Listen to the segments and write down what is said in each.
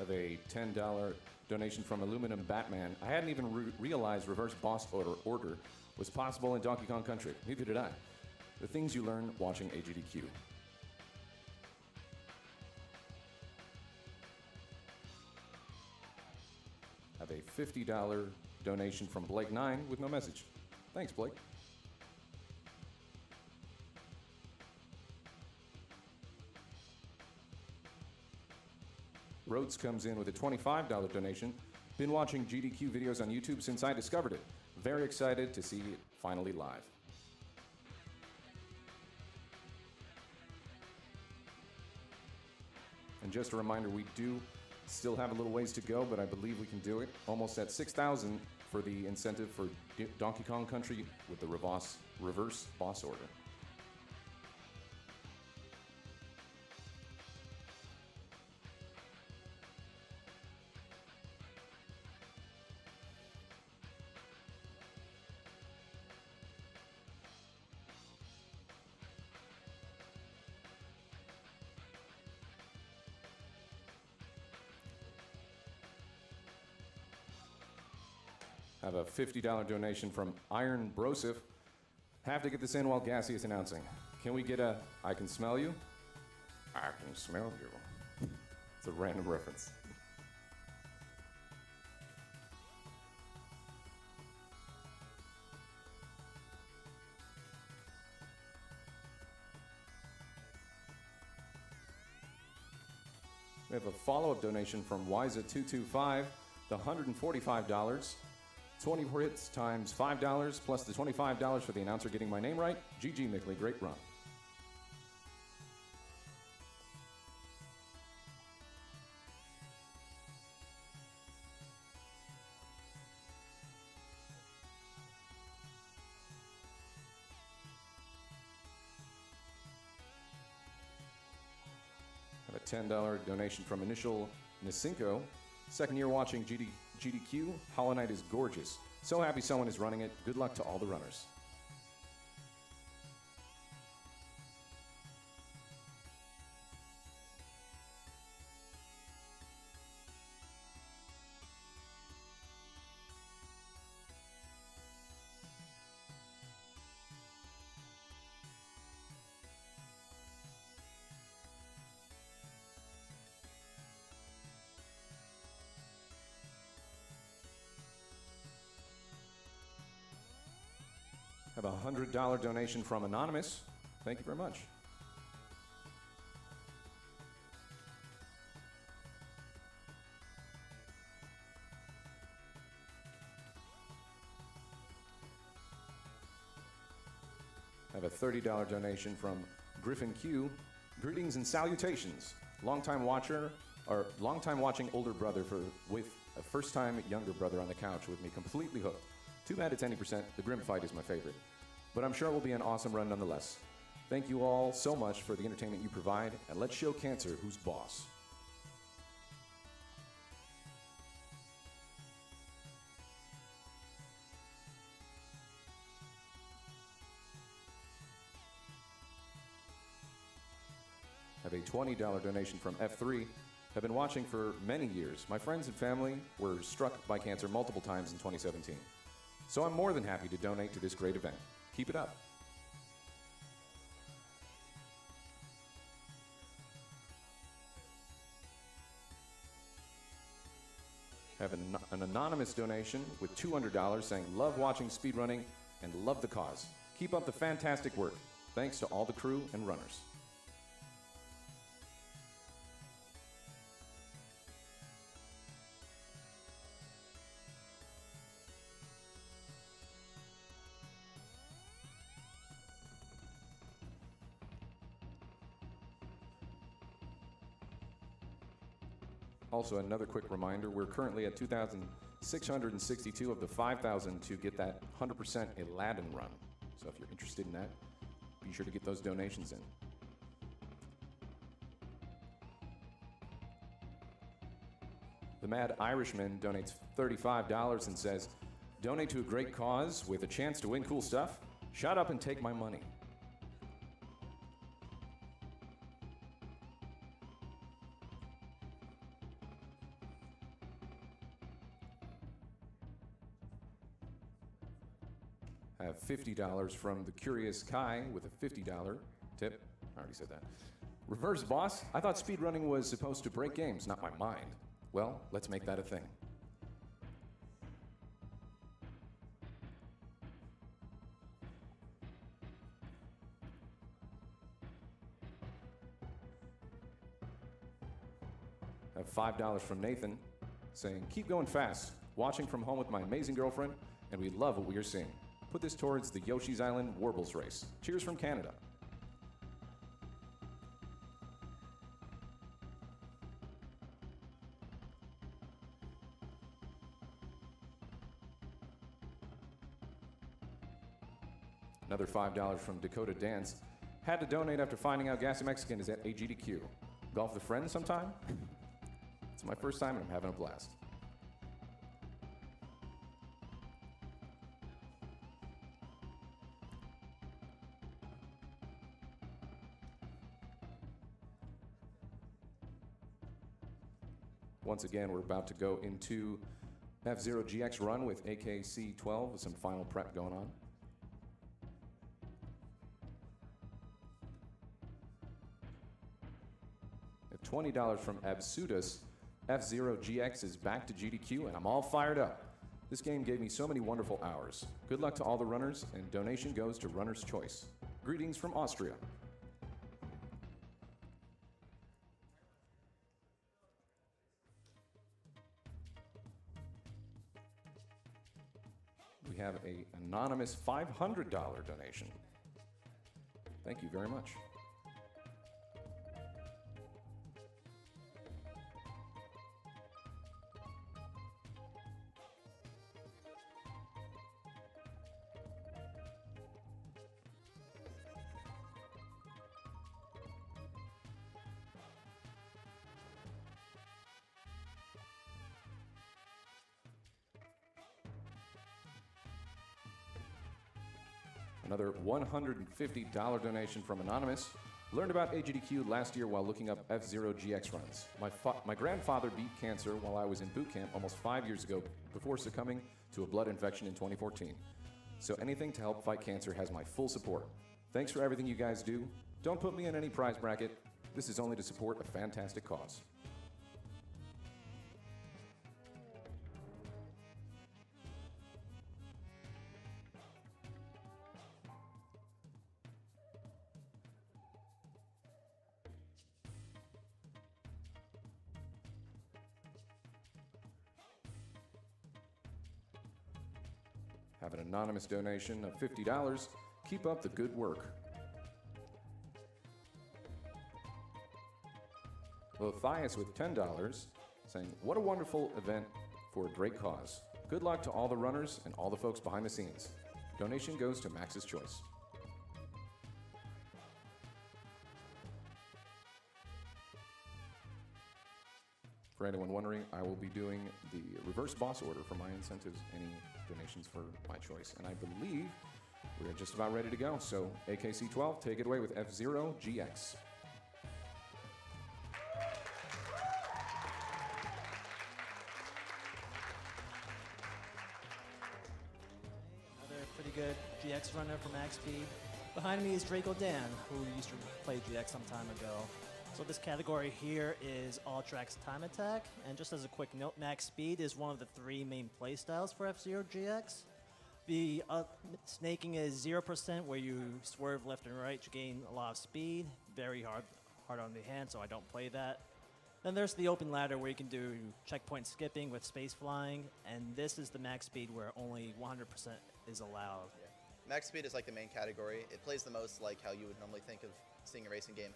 Have a $10 donation from Aluminum Batman. I hadn't even realized reverse boss order was possible in Donkey Kong Country. Neither did I. The things you learn watching AGDQ. Have a $50 donation from Blake9 with no message. Thanks, Blake. Rhodes comes in with a $25 donation. Been watching GDQ videos on YouTube since I discovered it. Very excited to see it finally live. And just a reminder, we do still have a little ways to go, but I believe we can do it. Almost at 6,000 for the incentive for Donkey Kong Country with the reverse boss order. Have a $50 donation from Iron Brosif. Have to get this in while Gassy is announcing. Can we get a I can smell you? I can smell you. It's a random reference. We have a follow-up donation from Wiza225, the $145. 20 hits times $5 plus the $25 for the announcer getting my name right. GG Mickley, great run. Have a $10 donation from Initial Nisinko. Second year watching GDQ. Hollow Knight is gorgeous. So happy someone is running it. Good luck to all the runners. Have a $100 donation from Anonymous. Thank you very much. Have a $30 donation from Griffin Q. Greetings and salutations. Longtime watching older brother with a first-time younger brother on the couch with me, completely hooked. Too bad it's any percent. The Grim Fight is my favorite. But I'm sure it will be an awesome run nonetheless. Thank you all so much for the entertainment you provide, and let's show Cancer who's boss. Have a $20 donation from F3. Have been watching for many years. My friends and family were struck by cancer multiple times in 2017. So I'm more than happy to donate to this great event. Keep it up. Have an anonymous donation with $200 saying, love watching speedrunning and love the cause. Keep up the fantastic work. Thanks to all the crew and runners. Also, another quick reminder, we're currently at 2,662 of the 5,000 to get that 100% Aladdin run. So if you're interested in that, be sure to get those donations in. The Mad Irishman donates $35 and says, donate to a great cause with a chance to win cool stuff? Shut up and take my money. I have $50 from the Curious Kai with a $50 tip. I already said that. Reverse Boss, I thought speedrunning was supposed to break games, not my mind. Well, let's make that a thing. I have $5 from Nathan saying, keep going fast. Watching from home with my amazing girlfriend, and we love what we are seeing. Put this towards the Yoshi's Island Warbles race. Cheers from Canada. Another $5 from Dakota Dance. Had to donate after finding out Gassy Mexican is at AGDQ. Golf with friends sometime? It's my first time and I'm having a blast. Once again, we're about to go into F-Zero GX run with AKC12 with some final prep going on. At $20 from Absudus, F-Zero GX is back to GDQ and I'm all fired up. This game gave me so many wonderful hours. Good luck to all the runners, and donation goes to Runner's Choice. Greetings from Austria. We have an anonymous $500 donation. Thank you very much. Another $150 donation from Anonymous. Learned about AGDQ last year while looking up F-Zero GX runs. My grandfather beat cancer while I was in boot camp almost 5 years ago before succumbing to a blood infection in 2014. So anything to help fight cancer has my full support. Thanks for everything you guys do. Don't put me in any prize bracket. This is only to support a fantastic cause. Have an anonymous donation of $50. Keep up the good work. Lothias with $10 saying, what a wonderful event for a great cause. Good luck to all the runners and all the folks behind the scenes. Donation goes to Max's Choice. For anyone wondering, I will be doing the reverse boss order for my incentives, any donations for my choice. And I believe we are just about ready to go. So AKC12, take it away with F-Zero GX. Another pretty good GX runner from Max Speed. Behind me is Draco Dan, who used to play GX some time ago. So this category here is All Tracks Time Attack, and just as a quick note, Max Speed is one of the three main playstyles for F-Zero GX. The snaking is 0%, where you swerve left and right to gain a lot of speed. Very hard on the hand, so I don't play that. Then there's the open ladder, where you can do checkpoint skipping with space flying, and this is the Max Speed, where only 100% is allowed. Yeah. Max Speed is like the main category. It plays the most like how you would normally think of seeing a racing game.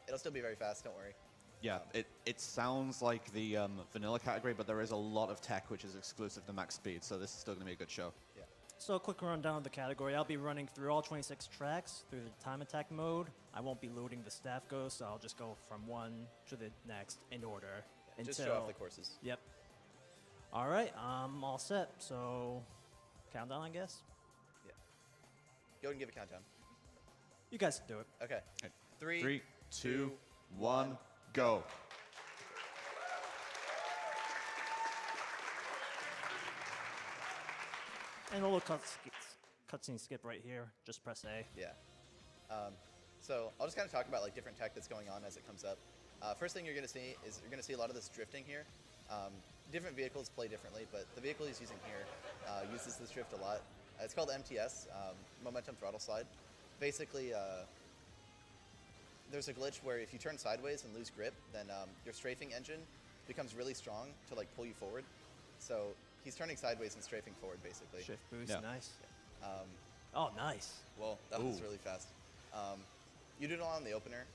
It'll still be very fast, don't worry. Yeah, it sounds like the vanilla category, but there is a lot of tech which is exclusive to Max Speed, so this is still going to be a good show. Yeah. So a quick rundown of the category. I'll be running through all 26 tracks through the time attack mode. I won't be loading the staff ghost, so I'll just go from one to the next in order. Yeah, just show off the courses. Yep. All right, I'm all set. So countdown, I guess? Yeah. Go ahead and give a countdown. You guys can do it. Okay. Okay. Three, 2, 1, go. And a little cutscene skip right here. Just press A. Yeah. So I'll just kind of talk about like different tech that's going on as it comes up. First thing you're going to see is you're going to see a lot of this drifting here. Different vehicles play differently, but the vehicle he's using here uses this drift a lot. It's called MTS, Momentum Throttle Slide. Basically, there's a glitch where if you turn sideways and lose grip, then your strafing engine becomes really strong to like pull you forward. So he's turning sideways and strafing forward, basically. Shift boost, Yeah. nice. Oh, nice. Well, that was really fast. You do it all on the opener.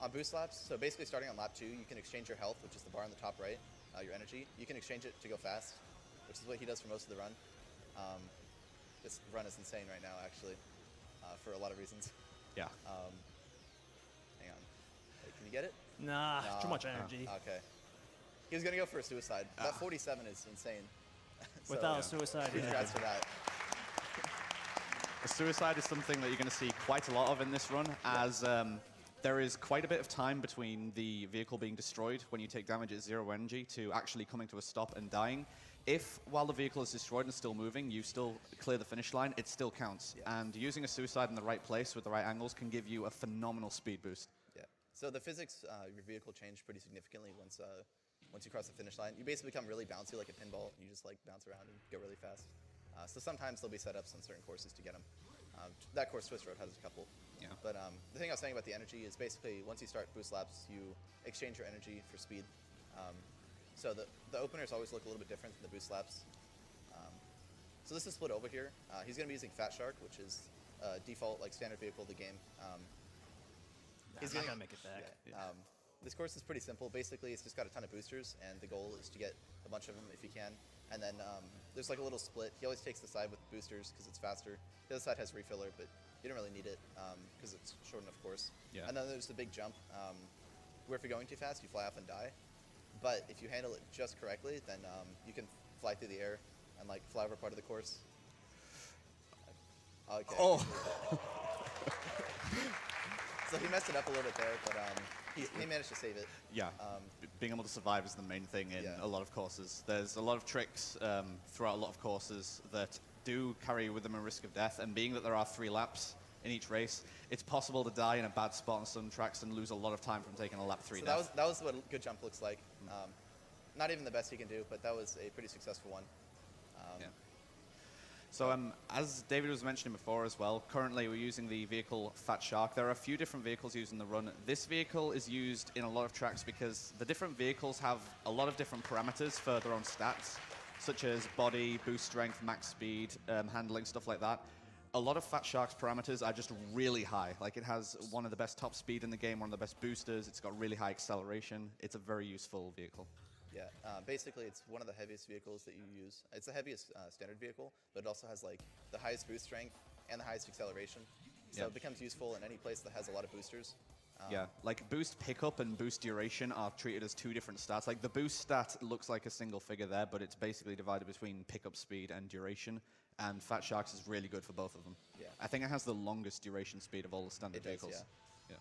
On boost laps, so basically starting on lap 2, you can exchange your health, which is the bar on the top right, your energy. You can exchange it to go fast, which is what he does for most of the run. This run is insane right now, actually, for a lot of reasons. Yeah. Hang on. Wait, can you get it? Nah, too much No. energy. Okay. He was going to go for a suicide. That 47 is insane. So, Without a suicide, yeah. congrats for that. A suicide is something that you're going to see quite a lot of in this run, as there is quite a bit of time between the vehicle being destroyed when you take damage at 0 energy to actually coming to a stop and dying. If, while the vehicle is destroyed and still moving, you still clear the finish line, it still counts. Yeah. And using a suicide in the right place with the right angles can give you a phenomenal speed boost. Yeah. So the physics of your vehicle change pretty significantly once you cross the finish line. You basically become really bouncy like a pinball. You just like bounce around and go really fast. So sometimes there'll be setups on certain courses to get them. That course, Swiss Road, has a couple. Yeah. But the thing I was saying about the energy is basically once you start boost laps, you exchange your energy for speed. So the openers always look a little bit different than the boost laps. So this is split over here. He's going to be using Fat Shark, which is default like standard vehicle of the game. He's not going to make it back. Yeah. This course is pretty simple. Basically, it's just got a ton of boosters, and the goal is to get a bunch of them if you can. And then there's like a little split. He always takes the side with boosters because it's faster. The other side has refiller, but you don't really need it because it's short enough course. Yeah. And then there's the big jump where if you're going too fast, you fly off and die. But if you handle it just correctly, then you can fly through the air and like fly over part of the course. Okay. Oh! So he messed it up a little bit there, but he managed to save it. Yeah, being able to survive is the main thing in Yeah. a lot of courses. There's a lot of tricks throughout a lot of courses that do carry with them a risk of death, and being that there are 3 laps in each race, it's possible to die in a bad spot on some tracks and lose a lot of time from taking a lap 3 So death. that was what a good jump looks like. Not even the best he can do, but that was a pretty successful one. Yeah. So as David was mentioning before as well, currently we're using the vehicle Fat Shark. There are a few different vehicles used in the run. This vehicle is used in a lot of tracks because the different vehicles have a lot of different parameters for their own stats, such as body, boost strength, max speed, handling, stuff like that. A lot of Fat Shark's parameters are just really high. Like it has one of the best top speed in the game, one of the best boosters. It's got really high acceleration. It's a very useful vehicle. Yeah, basically it's one of the heaviest vehicles that you use. It's the heaviest standard vehicle, but it also has like the highest boost strength and the highest acceleration. So Yeah. it becomes useful in any place that has a lot of boosters. Yeah, like boost pickup and boost duration are treated as 2 different stats. Like the boost stat looks like a single figure there, but it's basically divided between pickup speed and duration. And Fat Sharks is really good for both of them. Yeah. I think it has the longest duration speed of all the standard It does, vehicles. yeah.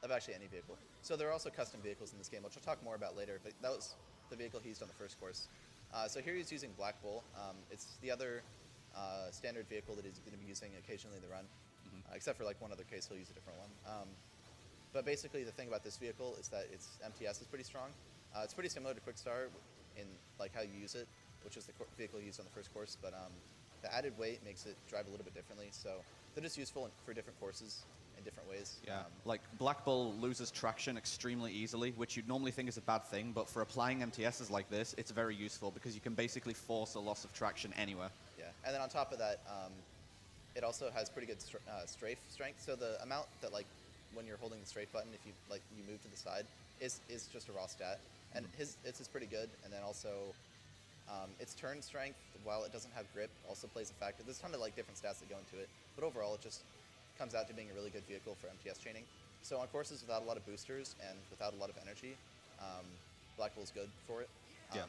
Of actually any vehicle. So there are also custom vehicles in this game, which I'll talk more about later, but that was the vehicle he used on the first course. So here he's using Black Bull. It's the other standard vehicle that he's going to be using occasionally in the run, except for like one other case, he'll use a different one. But basically the thing about this vehicle is that its MTS is pretty strong. It's pretty similar to Quickstar in like how you use it, which is the vehicle he used on the first course, but the added weight makes it drive a little bit differently, so they're just useful for different courses in different ways. Yeah, like Black Bull loses traction extremely easily, which you'd normally think is a bad thing, but for applying MTSs like this, it's very useful because you can basically force a loss of traction anywhere. Yeah, and then on top of that, it also has pretty good strafe strength. So the amount that like when you're holding the strafe button, if you move to the side, is just a raw stat, and it's pretty good. And then also its turn strength, while it doesn't have grip, also plays a factor. There's a ton of like different stats that go into it, but overall it just comes out to being a really good vehicle for MTS chaining. So on courses without a lot of boosters and without a lot of energy, Black Bull's good for it. Yeah.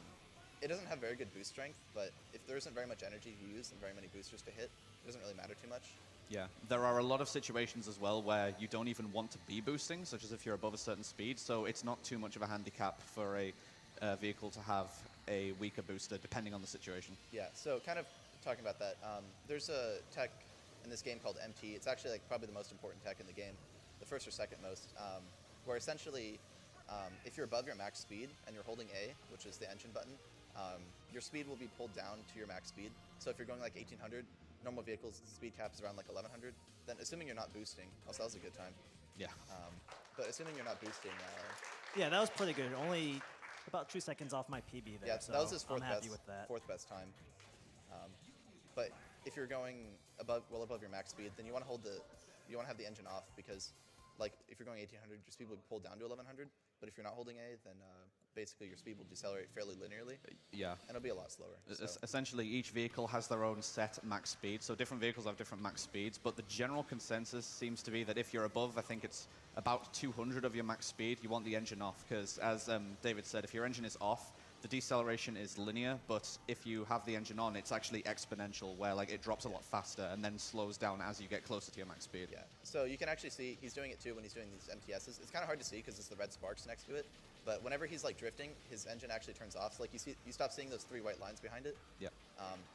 It doesn't have very good boost strength, but if there isn't very much energy to use and very many boosters to hit, it doesn't really matter too much. Yeah, there are a lot of situations as well where you don't even want to be boosting, such as if you're above a certain speed, so it's not too much of a handicap for a vehicle to have a weaker booster, depending on the situation. Yeah, so kind of talking about that, there's a tech in this game called MT. It's actually like probably the most important tech in the game, the first or second most, where essentially if you're above your max speed and you're holding A, which is the engine button, your speed will be pulled down to your max speed. So if you're going like 1800, normal vehicles speed cap is around like 1100. Then assuming you're not boosting, also that was a good time. Yeah. But assuming you're not boosting, Yeah, that was pretty good. Only about 2 seconds off my PB there. yeah, so that was his I'm happy with that. fourth best time. But if you're going well above your max speed, then you want to have the engine off because, like, if you're going 1800, your speed will pull down to 1100. But if you're not holding A, then basically your speed will decelerate fairly linearly. Yeah. And it'll be a lot slower. So. Essentially, each vehicle has their own set max speed, so different vehicles have different max speeds, but the general consensus seems to be that if you're above, I think it's about 200 of your max speed, you want the engine off, because as David said, if your engine is off, the deceleration is linear, but if you have the engine on, it's actually exponential, where like it drops a lot faster and then slows down as you get closer to your max speed. Yeah, so you can actually see he's doing it too when he's doing these MTSs. It's kind of hard to see because it's the red sparks next to it, but whenever he's like drifting, his engine actually turns off. So like you stop seeing those 3 white lines behind it. Yeah.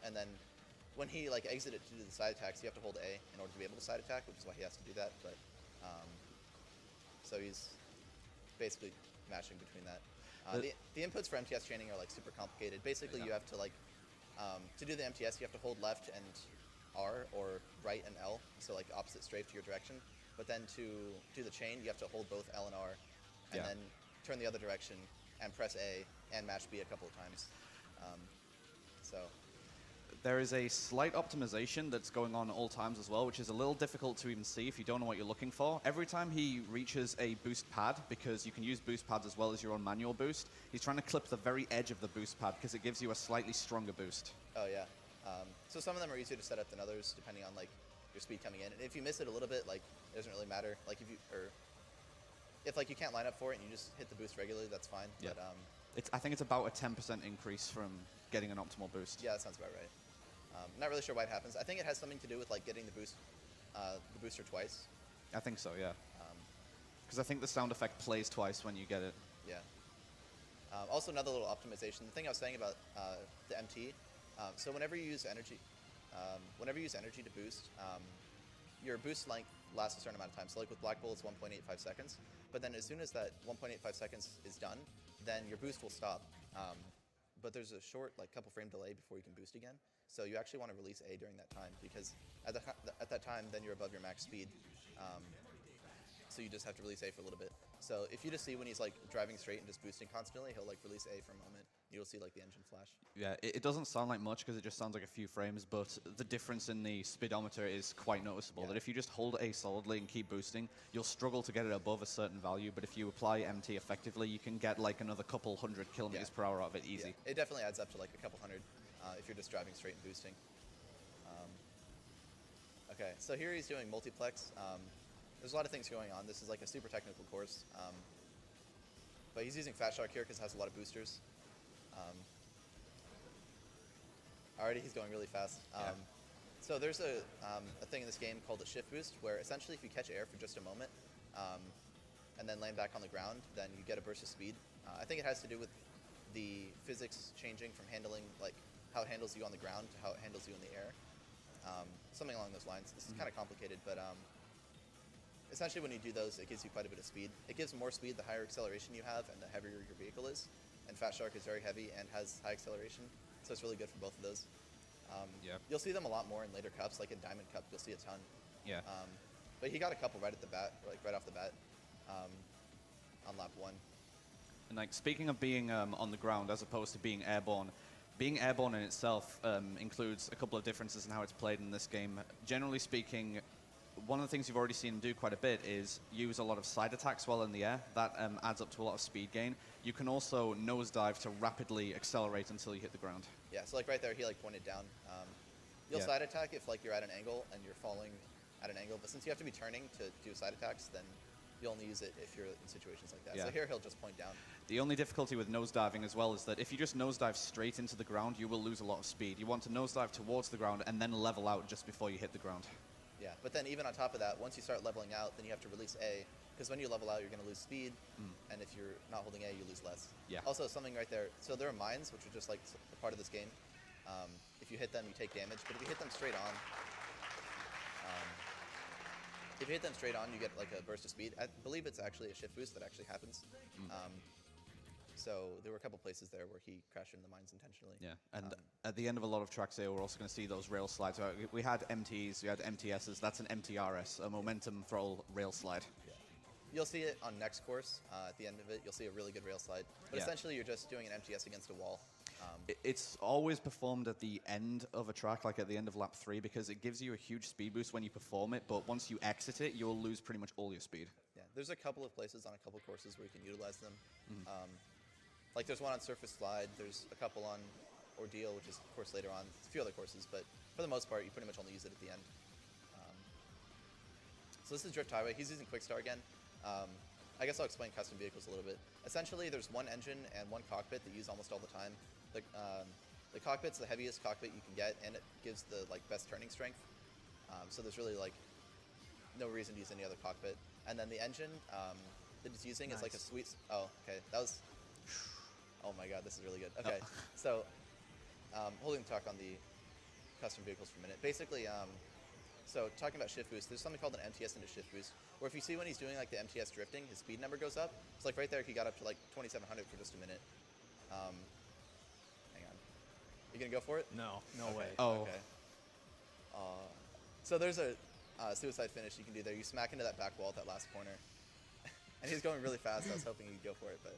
And then when he like exited to do the side attacks, you have to hold A in order to be able to side attack, which is why he has to do that. But so he's basically matching between that. The inputs for MTS training are like super complicated. Basically, you have to like to do the MTS, you have to hold left and R or right and L, so like opposite strafe to your direction. But then to do the chain, you have to hold both L and R, and then turn the other direction and press A and mash B a couple of times. So. There is a slight optimization that's going on at all times as well, which is a little difficult to even see if you don't know what you're looking for. Every time he reaches a boost pad, because you can use boost pads as well as your own manual boost, he's trying to clip the very edge of the boost pad because it gives you a slightly stronger boost. Oh yeah. So some of them are easier to set up than others, depending on like your speed coming in. And if you miss it a little bit, like it doesn't really matter. Like if like you can't line up for it and you just hit the boost regularly, that's fine. Yeah. But I think it's about a 10% increase from getting an optimal boost. yeah, that sounds about right. Not really sure why it happens. I think it has something to do with like getting the booster twice. I think so, yeah. Because I think the sound effect plays twice when you get it. Yeah. Also, another little optimization. The thing I was saying about the MT. So whenever you use energy to boost, your boost length lasts a certain amount of time. So like with Black Bull, it's 1.85 seconds. But then as soon as that 1.85 seconds is done, then your boost will stop. But there's a short, like, couple frame delay before you can boost again. So you actually want to release A during that time because at that time, then you're above your max speed. So you just have to release A for a little bit. So if you just see when he's like driving straight and just boosting constantly, he'll like release A for a moment. You'll see like the engine flash. Yeah, it doesn't sound like much because it just sounds like a few frames, but the difference in the speedometer is quite noticeable. Yeah. That if you just hold A solidly and keep boosting, you'll struggle to get it above a certain value, but if you apply MT effectively, you can get like another couple hundred kilometers per hour out of it easy. Yeah. It definitely adds up to like a couple hundred if you're just driving straight and boosting. Okay, so here he's doing multiplex. There's a lot of things going on. This is like a super technical course. But he's using Fat Shark here because it has a lot of boosters. Already he's going really fast. So there's a thing in this game called a shift boost where essentially if you catch air for just a moment and then land back on the ground, then you get a burst of speed. I think it has to do with the physics changing from handling, like how it handles you on the ground to how it handles you in the air. Something along those lines. This is kind of complicated, but essentially when you do those, it gives you quite a bit of speed. It gives more speed the higher acceleration you have and the heavier your vehicle is. And Fat Shark is very heavy and has high acceleration, so it's really good for both of those. You'll see them a lot more in later cups, like in Diamond Cup, you'll see a ton. Yeah. But he got a couple right at the bat, like right off the bat, on lap 1. And like speaking of being on the ground as opposed to being airborne in itself includes a couple of differences in how it's played in this game. Generally speaking, one of the things you've already seen him do quite a bit is use a lot of side attacks while in the air. That adds up to a lot of speed gain. You can also nosedive to rapidly accelerate until you hit the ground. Yeah, so like right there, he like pointed down. You'll side attack if like you're at an angle and you're falling at an angle, but since you have to be turning to do side attacks, then you only use it if you're in situations like that. Yeah. So here he'll just point down. The only difficulty with nosediving as well is that if you just nosedive straight into the ground, you will lose a lot of speed. You want to nosedive towards the ground and then level out just before you hit the ground. Yeah, but then even on top of that, once you start leveling out, then you have to release A, because when you level out, you're going to lose speed, and if you're not holding A, you lose less. Yeah. Also, something right there, so there are mines, which are just like a part of this game, If you hit them, you take damage. But if you hit them straight on, you get like a burst of speed. I believe it's actually a shift boost that actually happens. So there were a couple places there where he crashed into the mines intentionally. Yeah, and at the end of a lot of tracks here, we're also going to see those rail slides. We had MTs, we had MTSs. That's an MTRS, a momentum throttle rail slide. Yeah. You'll see it on next course. At the end of it, you'll see a really good rail slide. But essentially, you're just doing an MTS against a wall. It's always performed at the end of a track, like at the end of lap 3, because it gives you a huge speed boost when you perform it, but once you exit it, you'll lose pretty much all your speed. Yeah, there's a couple of places on a couple of courses where you can utilize them. Like there's one on Surface Slide, there's a couple on Ordeal, which is of course later on, a few other courses, but for the most part, you pretty much only use it at the end. So this is Drift Highway. He's using Quickstar again. I guess I'll explain custom vehicles a little bit. Essentially, there's one engine and one cockpit that you use almost all the time. The cockpit's the heaviest cockpit you can get, and it gives the best turning strength. So there's really no reason to use any other cockpit. And then the engine that it's using is like a sweet. Oh, okay, that was. Oh my God, this is really good. Okay, so holding the talk on the custom vehicles for a minute. Basically, so talking about shift boost, there's something called an MTS into shift boost, where if you see when he's doing like the MTS drifting, his speed number goes up. So like right there, he got up to like 2,700 for just a minute. Hang on, you gonna go for it? No, no way. Oh. Okay. So there's a suicide finish you can do there. You smack into that back wall at that last corner. And he's going really fast. I was hoping he'd go for it, but...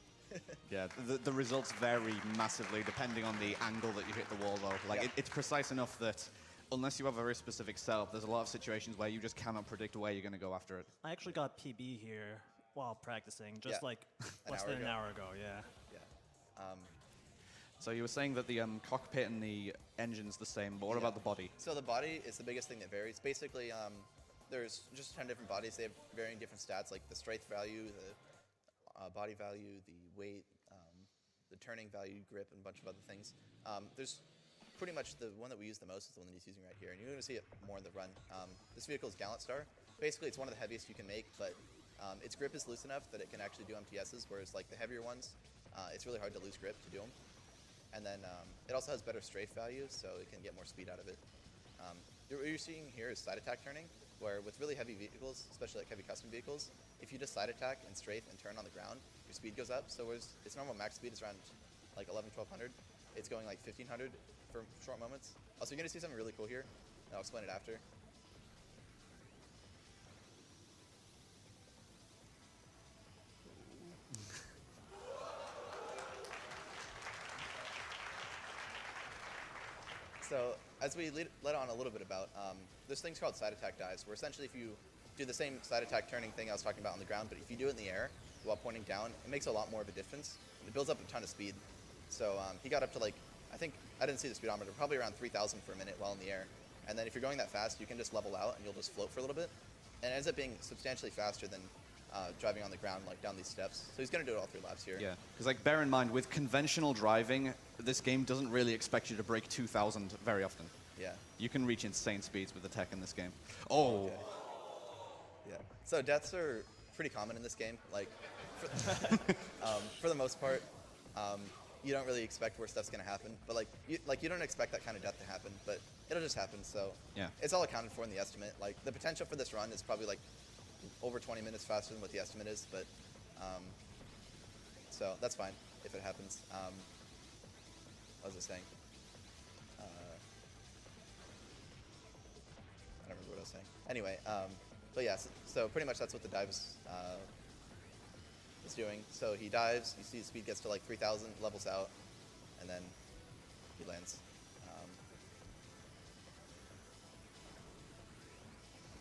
Yeah, the results vary massively depending on the angle that you hit the wall, though. Like, it's precise enough that unless you have a very specific setup, there's a lot of situations where you just cannot predict where you're going to go after it. I actually got PB here while practicing, just like less than an hour ago, yeah. Yeah. So you were saying that the cockpit and the engine's the same, but what about the body? So the body is the biggest thing that varies. Basically, there's just 10 different bodies. They have varying different stats, like the strength value, the body value, the weight, the turning value, grip, and a bunch of other things. There's pretty much the one that we use the most is the one that he's using right here, and you're going to see it more in the run. This vehicle is Gallant Star. Basically, it's one of the heaviest you can make, but its grip is loose enough that it can actually do MTSs, whereas like the heavier ones, it's really hard to lose grip to do them. And then it also has better strafe value, so it can get more speed out of it. What you're seeing here is side attack turning, where with really heavy vehicles, especially like heavy custom vehicles, if you just side attack and strafe and turn on the ground, your speed goes up. So whereas its normal max speed is around like 11, 1200, it's going like 1500 for short moments. Also, you're gonna see something really cool here. I'll explain it after. So as we let on a little bit about, there's things called side attack dives, where essentially if you do the same side attack turning thing I was talking about on the ground, but if you do it in the air while pointing down, it makes a lot more of a difference. And it builds up a ton of speed. So he got up to like, I think, I didn't see the speedometer, probably around 3,000 for a minute while in the air. And then if you're going that fast, you can just level out and you'll just float for a little bit. And it ends up being substantially faster than driving on the ground, like down these steps. So he's going to do it all 3 laps here. Yeah, because like bear in mind, with conventional driving, this game doesn't really expect you to break 2,000 very often. Yeah. You can reach insane speeds with the tech in this game. Oh. Okay. Yeah. So deaths are pretty common in this game. Like, for the most part, you don't really expect where stuff's going to happen. But you don't expect that kind of death to happen, but it'll just happen. So yeah, it's all accounted for in the estimate. Like the potential for this run is probably like over 20 minutes faster than what the estimate is, but so that's fine if it happens. What was I saying? I don't remember what I was saying. Anyway, but yeah, so pretty much that's what the dive is doing. So he dives, you see his speed gets to like 3,000, levels out, and then he lands.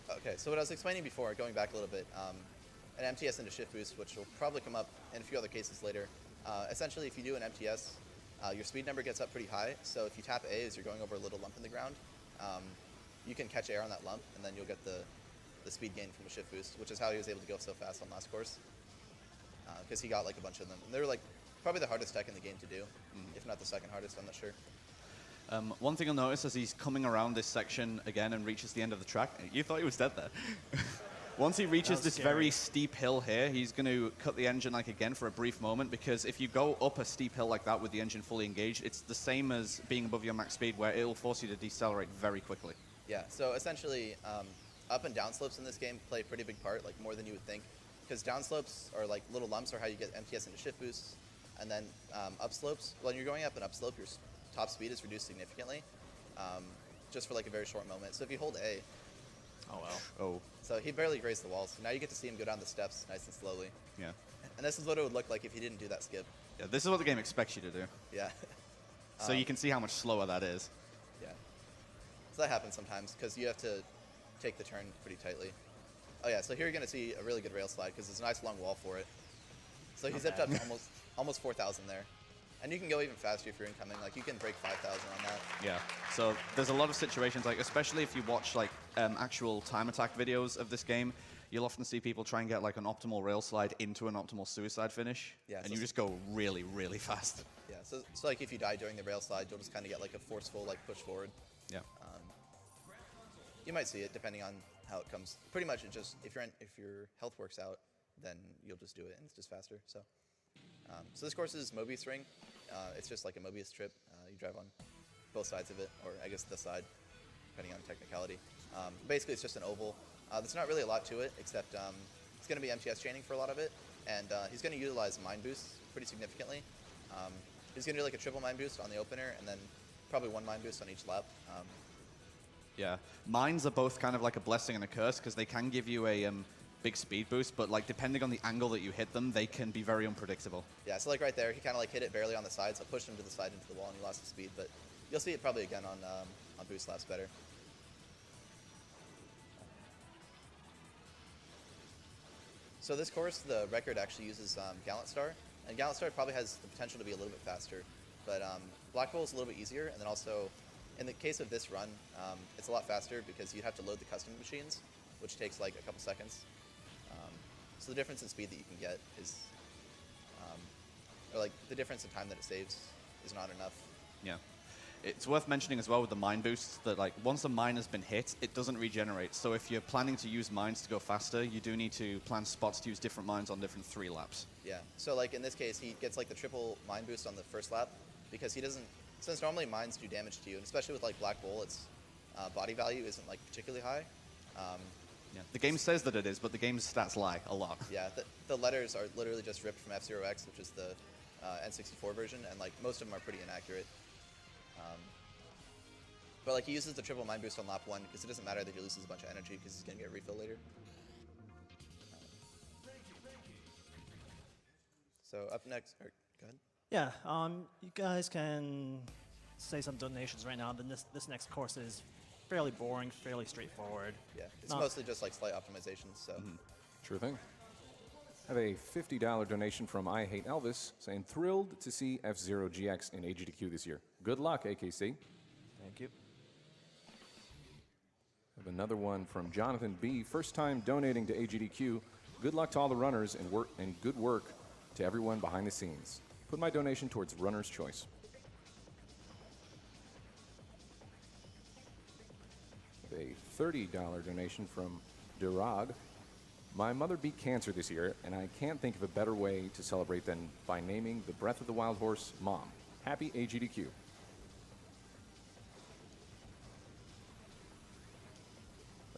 Okay, so what I was explaining before, going back a little bit, an MTS into shift boost, which will probably come up in a few other cases later. Essentially, if you do an MTS, your speed number gets up pretty high. So if you tap A as you're going over a little lump in the ground, you can catch air on that lump, and then you'll get the speed gain from a shift boost, which is how he was able to go so fast on last course. Because he got like a bunch of them. And they were like probably the hardest tech in the game to do, if not the second hardest, I'm not sure. One thing you'll notice as he's coming around this section again and reaches the end of the track, you thought he was dead there. Once he reaches was this scary. very steep hill here, he's going to cut the engine like again for a brief moment, because if you go up a steep hill like that with the engine fully engaged, it's the same as being above your max speed, where it'll force you to decelerate very quickly. Yeah, so essentially, up and down slopes in this game play a pretty big part, like more than you would think, because down slopes are like little lumps are how you get MTS into shift boosts, and then up slopes, when you're going up an upslope, your top speed is reduced significantly, just for like a very short moment. So if you hold A, Oh, well. Oh, so he barely grazed the walls. So now you get to see him go down the steps nice and slowly. yeah. And this is what it would look like if he didn't do that skip. Yeah, this is what the game expects you to do. Yeah. So you can see how much slower that is. Yeah. So that happens sometimes because you have to take the turn pretty tightly. Oh yeah, so here you're going to see a really good rail slide because there's a nice long wall for it. So he zipped up to almost 4,000 there. And you can go even faster if you're incoming. Like you can break 5,000 on that. Yeah. So there's a lot of situations, like especially if you watch like actual time attack videos of this game, you'll often see people try and get like an optimal rail slide into an optimal suicide finish. Yeah, And so you just go really, really fast. Yeah, so like if you die during the rail slide, you'll just kind of get like a forceful like push forward. Yeah. You might see it depending on how it comes. Pretty much it just, if your health works out, then you'll just do it and it's just faster. So this course is Mobius Ring. It's just like a Mobius trip. You drive on both sides of it, or I guess the side, depending on technicality. Basically, it's just an oval. There's not really a lot to it, except it's going to be MTS chaining for a lot of it, and he's going to utilize mine boosts pretty significantly. He's going to do like a triple mine boost on the opener, and then probably one mine boost on each lap. Yeah. Mines are both kind of like a blessing and a curse, because they can give you a big speed boost, but like depending on the angle that you hit them, they can be very unpredictable. Yeah, so like right there, he kind of like hit it barely on the side, so pushed him to the side into the wall, and he lost the speed. But you'll see it probably again on boost laps better. So this course, the record actually uses Gallant Star, and Gallant Star probably has the potential to be a little bit faster, but Black Bull is a little bit easier, and then also, in the case of this run, it's a lot faster because you have to load the custom machines, which takes like a couple seconds. So the difference in speed that you can get is, or like the difference in time that it saves is not enough. Yeah. It's worth mentioning as well with the mine boosts that like once a mine has been hit, it doesn't regenerate. So if you're planning to use mines to go faster, you do need to plan spots to use different mines on different 3 laps. Yeah, so like in this case, he gets like the triple mine boost on the first lap because he doesn't, since normally mines do damage to you, and especially with like Black Bull, its body value isn't like particularly high. Yeah. The game says that it is, but the game's stats lie a lot. Yeah, the letters are literally just ripped from F-Zero X, which is the N64 version, and like most of them are pretty inaccurate. But like he uses the triple mine boost on lap 1 because it doesn't matter that he loses a bunch of energy because he's gonna get a refill later. So up next, or go ahead. Yeah, you guys can say some donations right now. Then this next course is fairly boring, fairly straightforward. Yeah, it's Not- mostly just like slight optimizations. So Sure thing. I have a $50 donation from I Hate Elvis saying, thrilled to see F-Zero GX in AGDQ this year. Good luck, AKC. Thank you. I have another one from Jonathan B. First time donating to AGDQ. Good luck to all the runners and good work to everyone behind the scenes. Put my donation towards runner's choice. A $30 donation from Durag. My mother beat cancer this year, and I can't think of a better way to celebrate than by naming the Breath of the Wild horse Mom. Happy AGDQ.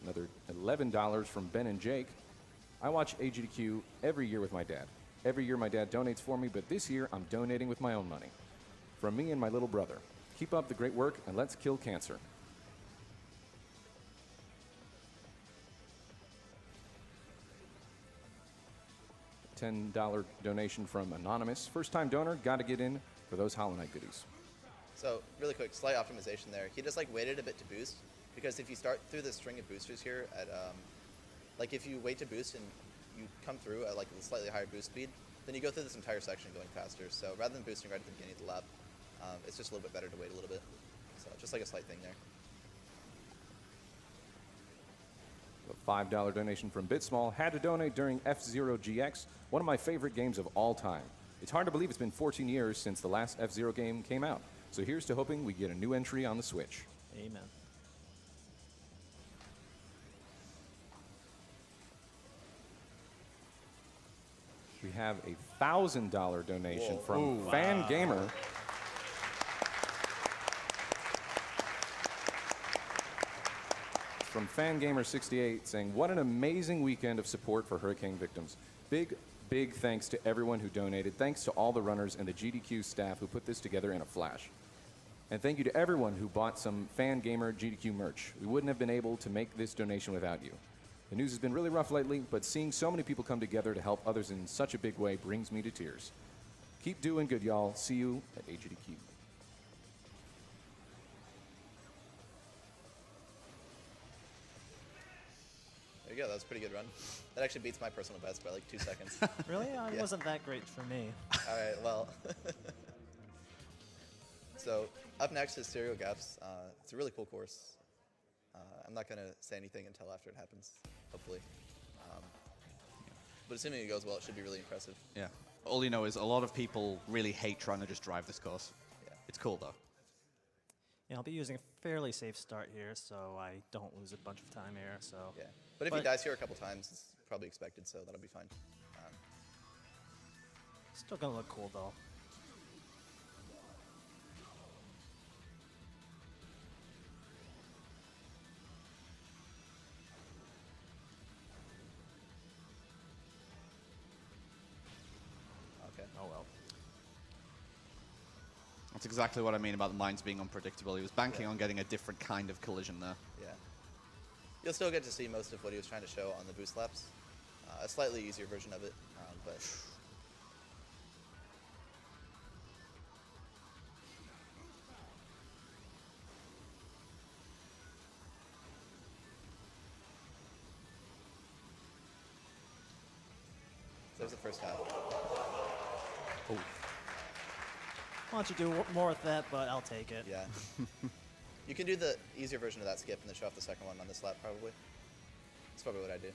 Another $11 from Ben and Jake. I watch AGDQ every year with my dad. Every year my dad donates for me, but this year I'm donating with my own money. From me and my little brother. Keep up the great work, and let's kill cancer. $10 donation from Anonymous. First time donor, gotta get in for those Hollow Knight goodies. So really quick, slight optimization there. He just like waited a bit to boost because if you start through the string of boosters here at like if you wait to boost and you come through at like a slightly higher boost speed, then you go through this entire section going faster. So rather than boosting right at the beginning of the lap, it's just a little bit better to wait a little bit. So just like a slight thing there. A $5 donation from Bitsmall. Had to donate during F-Zero GX, one of my favorite games of all time. It's hard to believe it's been 14 years since the last F-Zero game came out. So here's to hoping we get a new entry on the Switch. Amen. have a $1,000 donation Whoa. from Fan Gamer. From FanGamer68 saying, what an amazing weekend of support for hurricane victims. Big thanks to everyone who donated. Thanks to all the runners and the GDQ staff who put this together in a flash. And thank you to everyone who bought some FanGamer GDQ merch. We wouldn't have been able to make this donation without you. The news has been really rough lately, but seeing so many people come together to help others in such a big way brings me to tears. Keep doing good, y'all. See you at AGDQ. There you go. That was a pretty good run. That actually beats my personal best by like 2 seconds. Really? It wasn't that great for me. All right, well. So up next is Stereo Gaps. It's a really cool course. I'm not going to say anything until after it happens, hopefully. But assuming it goes well, it should be really impressive. Yeah. All you know is a lot of people really hate trying to just drive this course. Yeah. It's cool, though. Yeah, I'll be using a fairly safe start here, so I don't lose a bunch of time here. So Yeah. But if he dies here a couple times, it's probably expected, so that'll be fine. Still gonna look cool though. Okay. Oh well. That's exactly what I mean about the mines being unpredictable. He was banking on getting a different kind of collision there. Yeah. You'll still get to see most of what he was trying to show on the boost laps. A slightly easier version of it, but... There's the first half. Oh. Why don't you do more with that, but I'll take it. Yeah. You can do the easier version of that skip and then show off the second one on this lap, probably. That's probably what I do.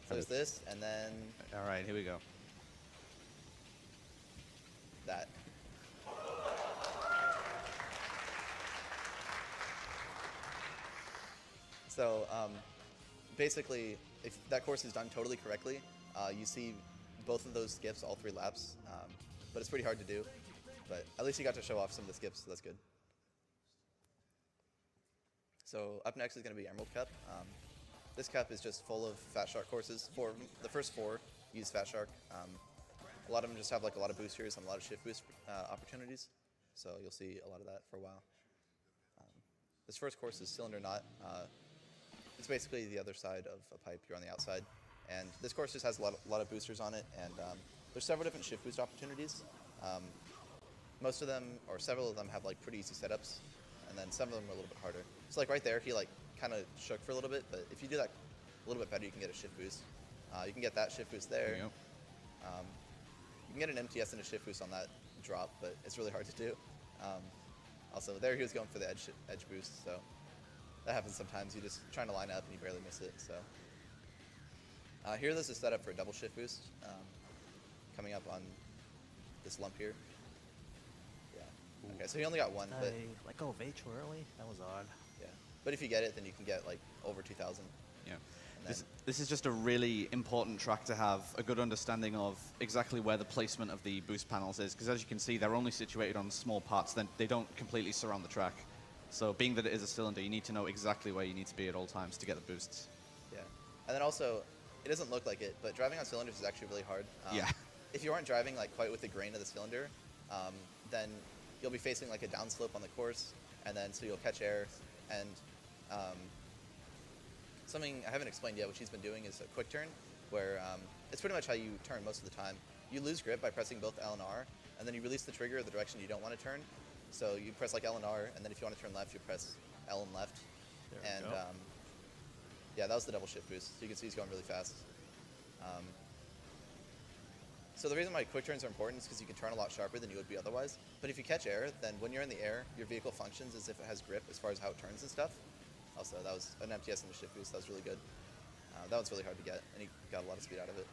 So there's this, and then All right, here we go. that. So basically, if that course is done totally correctly, you see both of those skips all 3 laps, but it's pretty hard to do. But at least you got to show off some of the skips, so that's good. So up next is going to be Emerald Cup. This cup is just full of Fat Shark courses. The first 4 use Fat Shark. A lot of them just have like a lot of boosters and a lot of shift boost opportunities. So you'll see a lot of that for a while. This first course is Cylinder Knot. It's basically the other side of a pipe. You're on the outside. And this course just has a lot of boosters on it. And there's several different shift boost opportunities. Most of them, or several of them, have like pretty easy setups. And then some of them are a little bit harder. So like right there, he like kind of shook for a little bit. But if you do that a little bit better, you can get a shift boost. You can get that shift boost there. Yep. You can get an MTS and a shift boost on that drop, but it's really hard to do. Also, there he was going for the edge boost, so that happens sometimes. You're just trying to line up and you barely miss it. So here there's a setup for a double shift boost coming up on this lump here. Yeah. Okay, so he only got one, but I let go of way too early. That was odd. yeah. But if you get it, then you can get like over 2,000. Yeah. And This is just a really important track to have a good understanding of exactly where the placement of the boost panels is, because as you can see, they're only situated on small parts, then they don't completely surround the track. So being that it is a cylinder, you need to know exactly where you need to be at all times to get the boosts. Yeah. And then also, it doesn't look like it, but driving on cylinders is actually really hard. Yeah. If you aren't driving like quite with the grain of the cylinder, then you'll be facing like a downslope on the course, and then so you'll catch air. And something I haven't explained yet, which he's been doing, is a quick turn, where it's pretty much how you turn most of the time. You lose grip by pressing both L and R, and then you release the trigger the direction you don't want to turn. So you press like L and R, and then if you want to turn left, you press L and left. There we And go. yeah, that was the double shift boost. So you can see he's going really fast. So the reason why quick turns are important is because you can turn a lot sharper than you would be otherwise. But if you catch air, then when you're in the air, your vehicle functions as if it has grip as far as how it turns and stuff. Also, that was an MTS and a shift boost. That was really good. That one's really hard to get, and he got a lot of speed out of it.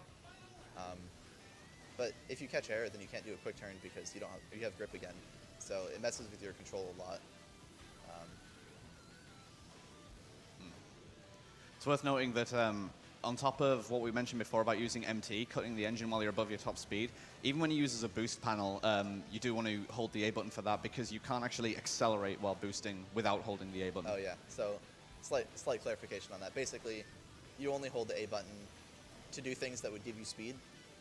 But if you catch air, then you can't do a quick turn because you have grip again. So it messes with your control a lot. It's worth noting that on top of what we mentioned before about using MT, cutting the engine while you're above your top speed, even when you use as a boost panel, you do want to hold the A button for that because you can't actually accelerate while boosting without holding the A button. Oh yeah, so slight clarification on that. Basically, you only hold the A button to do things that would give you speed,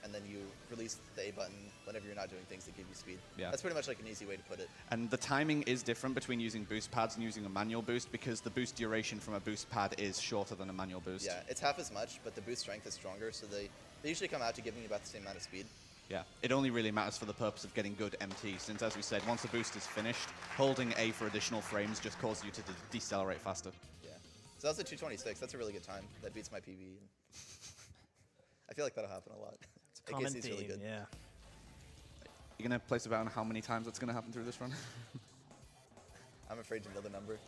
and then you release the A button whenever you're not doing things that give you speed. Yeah. That's pretty much like an easy way to put it. And the timing is different between using boost pads and using a manual boost because the boost duration from a boost pad is shorter than a manual boost. Yeah, it's half as much, but the boost strength is stronger, so they usually come out to giving you about the same amount of speed. Yeah, it only really matters for the purpose of getting good MT, since as we said, once the boost is finished, holding A for additional frames just causes you to decelerate faster. Yeah. So that's a 226. That's a really good time. That beats my PB. I feel like that'll happen a lot. It's a common AKC's theme, really good. yeah. You gonna place a bet on how many times that's gonna happen through this run? I'm afraid to know the number.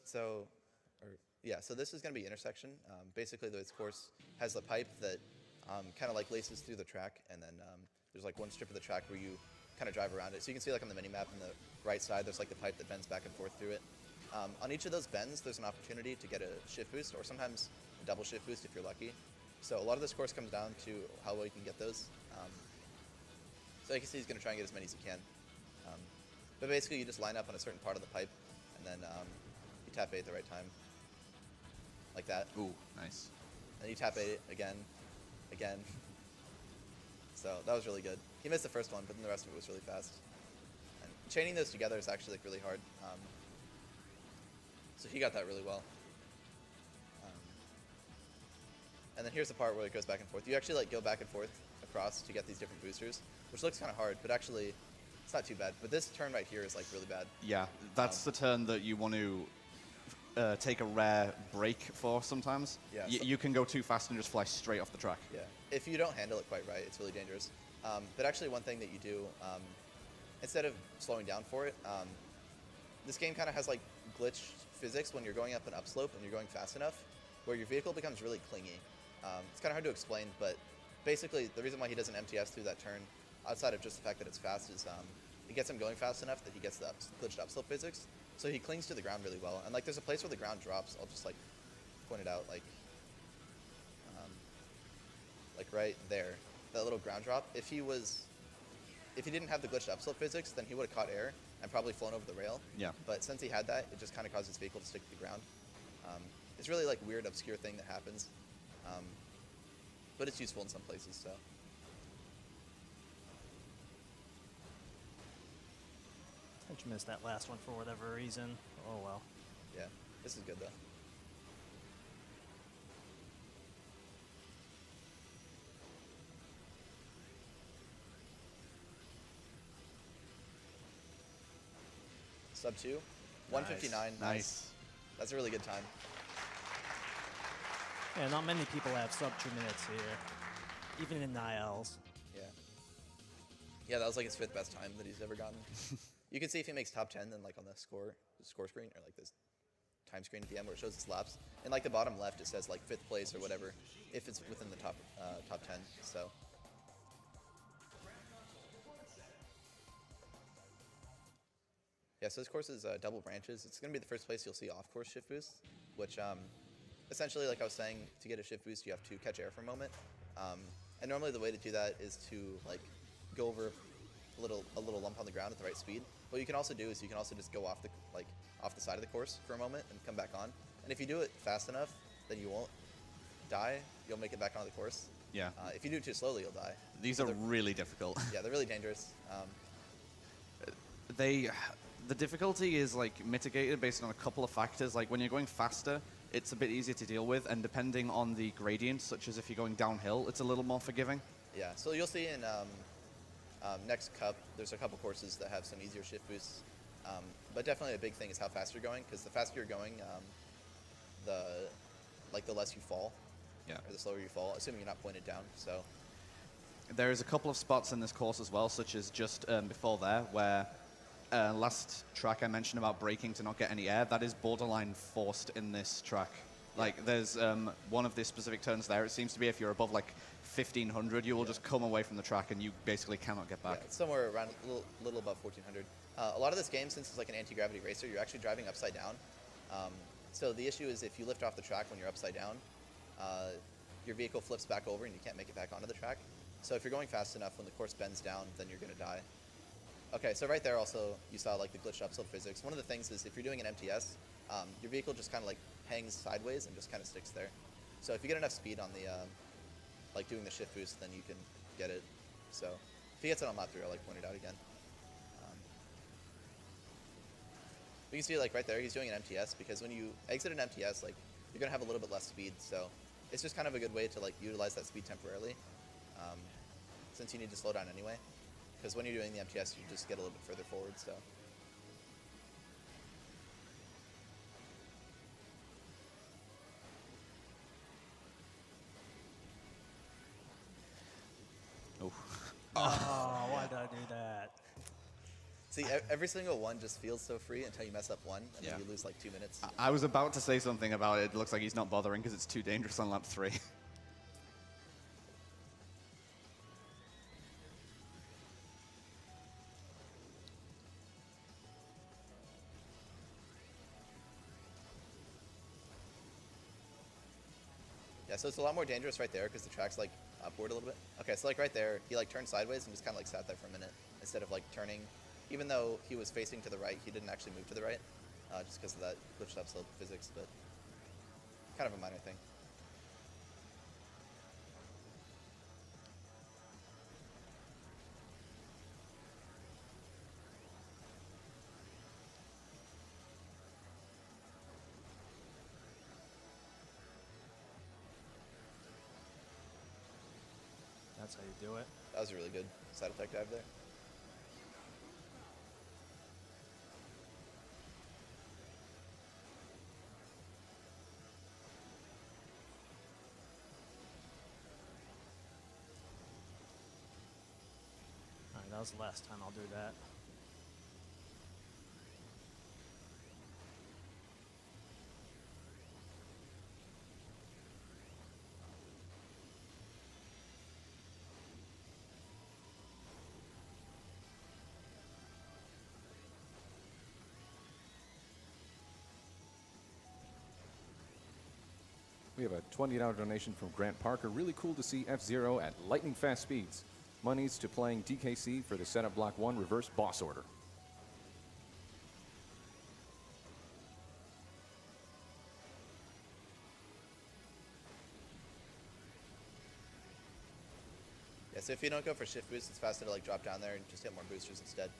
So this is going to be intersection. Basically, this course has a pipe that kind of like laces through the track, and then there's like one strip of the track where you kind of drive around it. So you can see like on the mini map on the right side, there's like the pipe that bends back and forth through it. On each of those bends, there's an opportunity to get a shift boost, or sometimes a double shift boost if you're lucky. So a lot of this course comes down to how well you can get those. So AKC is going to try and get as many as he can. But basically, you just line up on a certain part of the pipe, and then you tap A at the right time, like that. Ooh, nice. And you tap A again. So that was really good. He missed the first one, but then the rest of it was really fast. And chaining those together is actually like really hard. So he got that really well. And then here's the part where it goes back and forth. You actually like go back and forth across to get these different boosters, which looks kind of hard, but actually it's not too bad. But this turn right here is like really bad. Yeah, that's the turn that you want to take a rare break for sometimes. Yeah, You can go too fast and just fly straight off the track. Yeah, if you don't handle it quite right, it's really dangerous. But actually one thing that you do, instead of slowing down for it, this game kind of has like glitch physics when you're going up an upslope and you're going fast enough, where your vehicle becomes really clingy. It's kind of hard to explain, but basically the reason why he doesn't MTS through that turn, outside of just the fact that it's fast, is it gets him going fast enough that he gets the glitched upslope physics. So he clings to the ground really well. And like there's a place where the ground drops. I'll just like point it out, like right there, that little ground drop. If he didn't have the glitched upslope physics, then he would have caught air and probably flown over the rail. Yeah. But since he had that, it just kind of caused his vehicle to stick to the ground. It's really like weird, obscure thing that happens. But it's useful in some places, so. I just missed that last one for whatever reason. Oh well. Yeah, this is good though. Sub 2, 159. Nice. That's a really good time. Yeah, not many people have sub 2 minutes here, even in ILs. Yeah. Yeah, that was like his 5th best time that he's ever gotten. You can see if he makes top 10, then like on the score screen, or like this time screen at the end where it shows his laps. And like the bottom left, it says like 5th place or whatever, if it's within the top 10. So. Yeah, so this course is double branches. It's going to be the first place you'll see off-course shift boosts, which essentially, like I was saying, to get a shift boost, you have to catch air for a moment. And normally the way to do that is to like go over a little lump on the ground at the right speed. What you can also do is you can also just go off the side of the course for a moment and come back on. And if you do it fast enough, then you won't die. You'll make it back onto the course. Yeah. If you do it too slowly, you'll die. These are really difficult. Yeah, they're really dangerous. The difficulty is like mitigated based on a couple of factors. Like when you're going faster, it's a bit easier to deal with, and depending on the gradient, such as if you're going downhill, it's a little more forgiving. Yeah, so you'll see in next Cup, there's a couple courses that have some easier shift boosts, but definitely a big thing is how fast you're going, because the faster you're going, the less you fall, Yeah. or the slower you fall, assuming you're not pointed down. So There's a couple of spots in this course as well, such as just before there, where last track I mentioned about braking to not get any air, that is borderline forced in this track. Like, there's one of the specific turns there, it seems to be if you're above like 1500, you will just come away from the track and you basically cannot get back. yeah, it's somewhere around a little above 1400. A lot of this game, since it's like an anti-gravity racer, you're actually driving upside down. So the issue is if you lift off the track when you're upside down, your vehicle flips back over and you can't make it back onto the track. So if you're going fast enough, when the course bends down, then you're going to die. Okay, so right there also, you saw like the glitched upslope physics. One of the things is if you're doing an MTS, your vehicle just kind of like hangs sideways and just kind of sticks there. So if you get enough speed on the, like doing the shift boost, then you can get it. So if he gets it on lap 3, I'll like point it out again. We can see like right there, he's doing an MTS because when you exit an MTS, like you're gonna have a little bit less speed. So it's just kind of a good way to like utilize that speed temporarily, since you need to slow down anyway. Because when you're doing the MTS, you just get a little bit further forward. So. Oh. Oh, why did I do that? See, every single one just feels so free until you mess up one, and Yeah. then you lose like 2 minutes. I was about to say something about it. It looks like he's not bothering because it's too dangerous on lap 3. Yeah, so it's a lot more dangerous right there because the track's like upward a little bit. Okay, so like right there, he like turned sideways and just kind of like sat there for a minute instead of like turning. Even though he was facing to the right, he didn't actually move to the right, just because of that glitched upslope physics, but kind of a minor thing. That's how you do it. That was a really good side effect dive there. All right, that was the last time I'll do that. We have a $20 donation from Grant Parker. Really cool to see F-Zero at lightning fast speeds. Monies to playing DKC for the setup block 1 reverse boss order. Yeah, so if you don't go for shift boost, it's faster to like drop down there and just hit more boosters instead.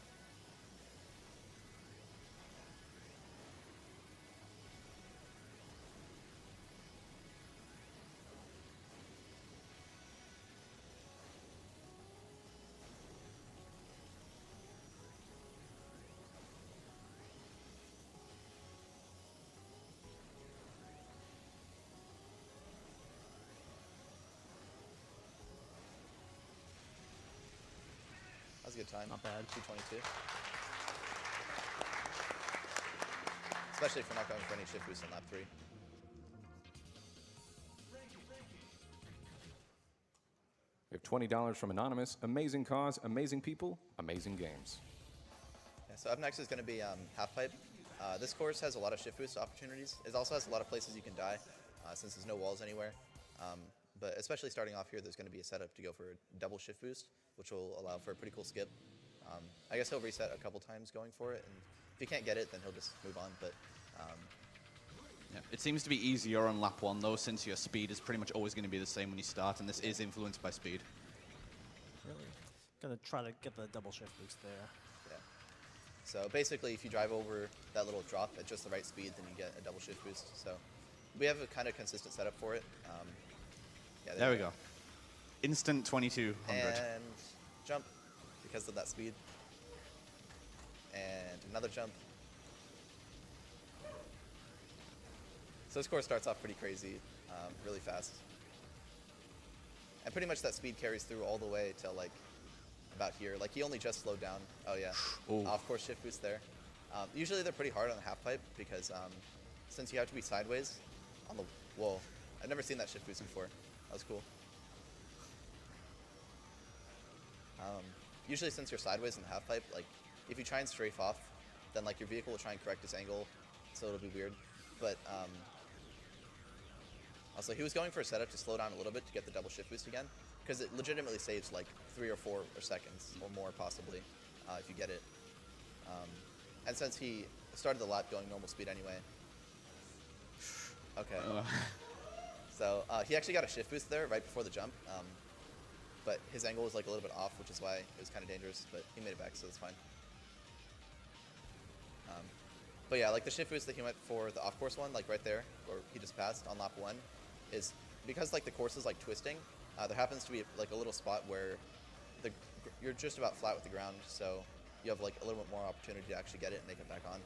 That was a good time. Not bad. 222. Especially if you're not going for any shift boost on lap 3. We have $20 from Anonymous. Amazing cause, amazing people, amazing games. Yeah, so up next is going to be half pipe. This course has a lot of shift boost opportunities. It also has a lot of places you can die, since there's no walls anywhere. But especially starting off here, there's going to be a setup to go for a double shift boost, which will allow for a pretty cool skip. I guess he'll reset a couple times going for it, and if he can't get it, then he'll just move on. But Yeah. It seems to be easier on lap 1, though, since your speed is pretty much always going to be the same when you start, and this is influenced by speed. Really? Gonna try to get the double shift boost there. yeah. So basically, if you drive over that little drop at just the right speed, then you get a double shift boost. So we have a kind of consistent setup for it. Yeah, There we go. Instant 2200. And jump because of that speed. And another jump. So this course starts off pretty crazy, really fast. And pretty much that speed carries through all the way till like about here. Like he only just slowed down. Oh yeah. Oh. Of course shift boost there. Usually they're pretty hard on the half pipe because since you have to be sideways on the, whoa. I've never seen that shift boost before. That was cool. Usually since you're sideways in the half pipe, like if you try and strafe off, then like your vehicle will try and correct its angle, so it'll be weird. but also he was going for a setup to slow down a little bit to get the double shift boost again, because it legitimately saves like 3 or 4 seconds or more possibly if you get it. And since he started the lap going normal speed anyway. Okay. So he actually got a shift boost there right before the jump, but his angle was like a little bit off, which is why it was kind of dangerous, but he made it back, so it's fine. But yeah, like the shift boost that he went for the off-course one, like right there, where he just passed on lap 1, is because like the course is like twisting, there happens to be like a little spot where you're just about flat with the ground, so you have like a little bit more opportunity to actually get it and make it back on.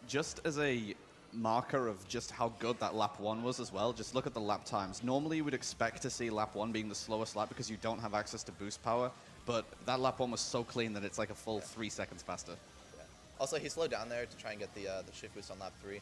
Just as a marker of just how good that lap 1 was as well, just look at the lap times. Normally you would expect to see lap 1 being the slowest lap because you don't have access to boost power, but that lap 1 was so clean that it's like a full 3 seconds faster. Yeah. Also, he slowed down there to try and get the shift boost on lap 3.